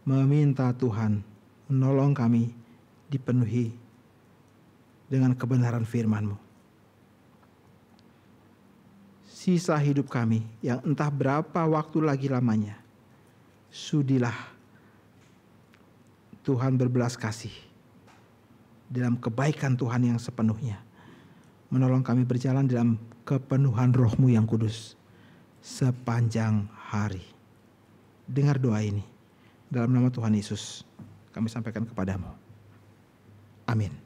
meminta Tuhan menolong kami dipenuhi dengan kebenaran firman-Mu. Sisa hidup kami yang entah berapa waktu lagi lamanya, sudilah Tuhan berbelas kasih dalam kebaikan Tuhan yang sepenuhnya, menolong kami berjalan dalam kepenuhan Roh-Mu yang kudus sepanjang hari. Dengar doa ini dalam nama Tuhan Yesus kami sampaikan kepadamu. Amin.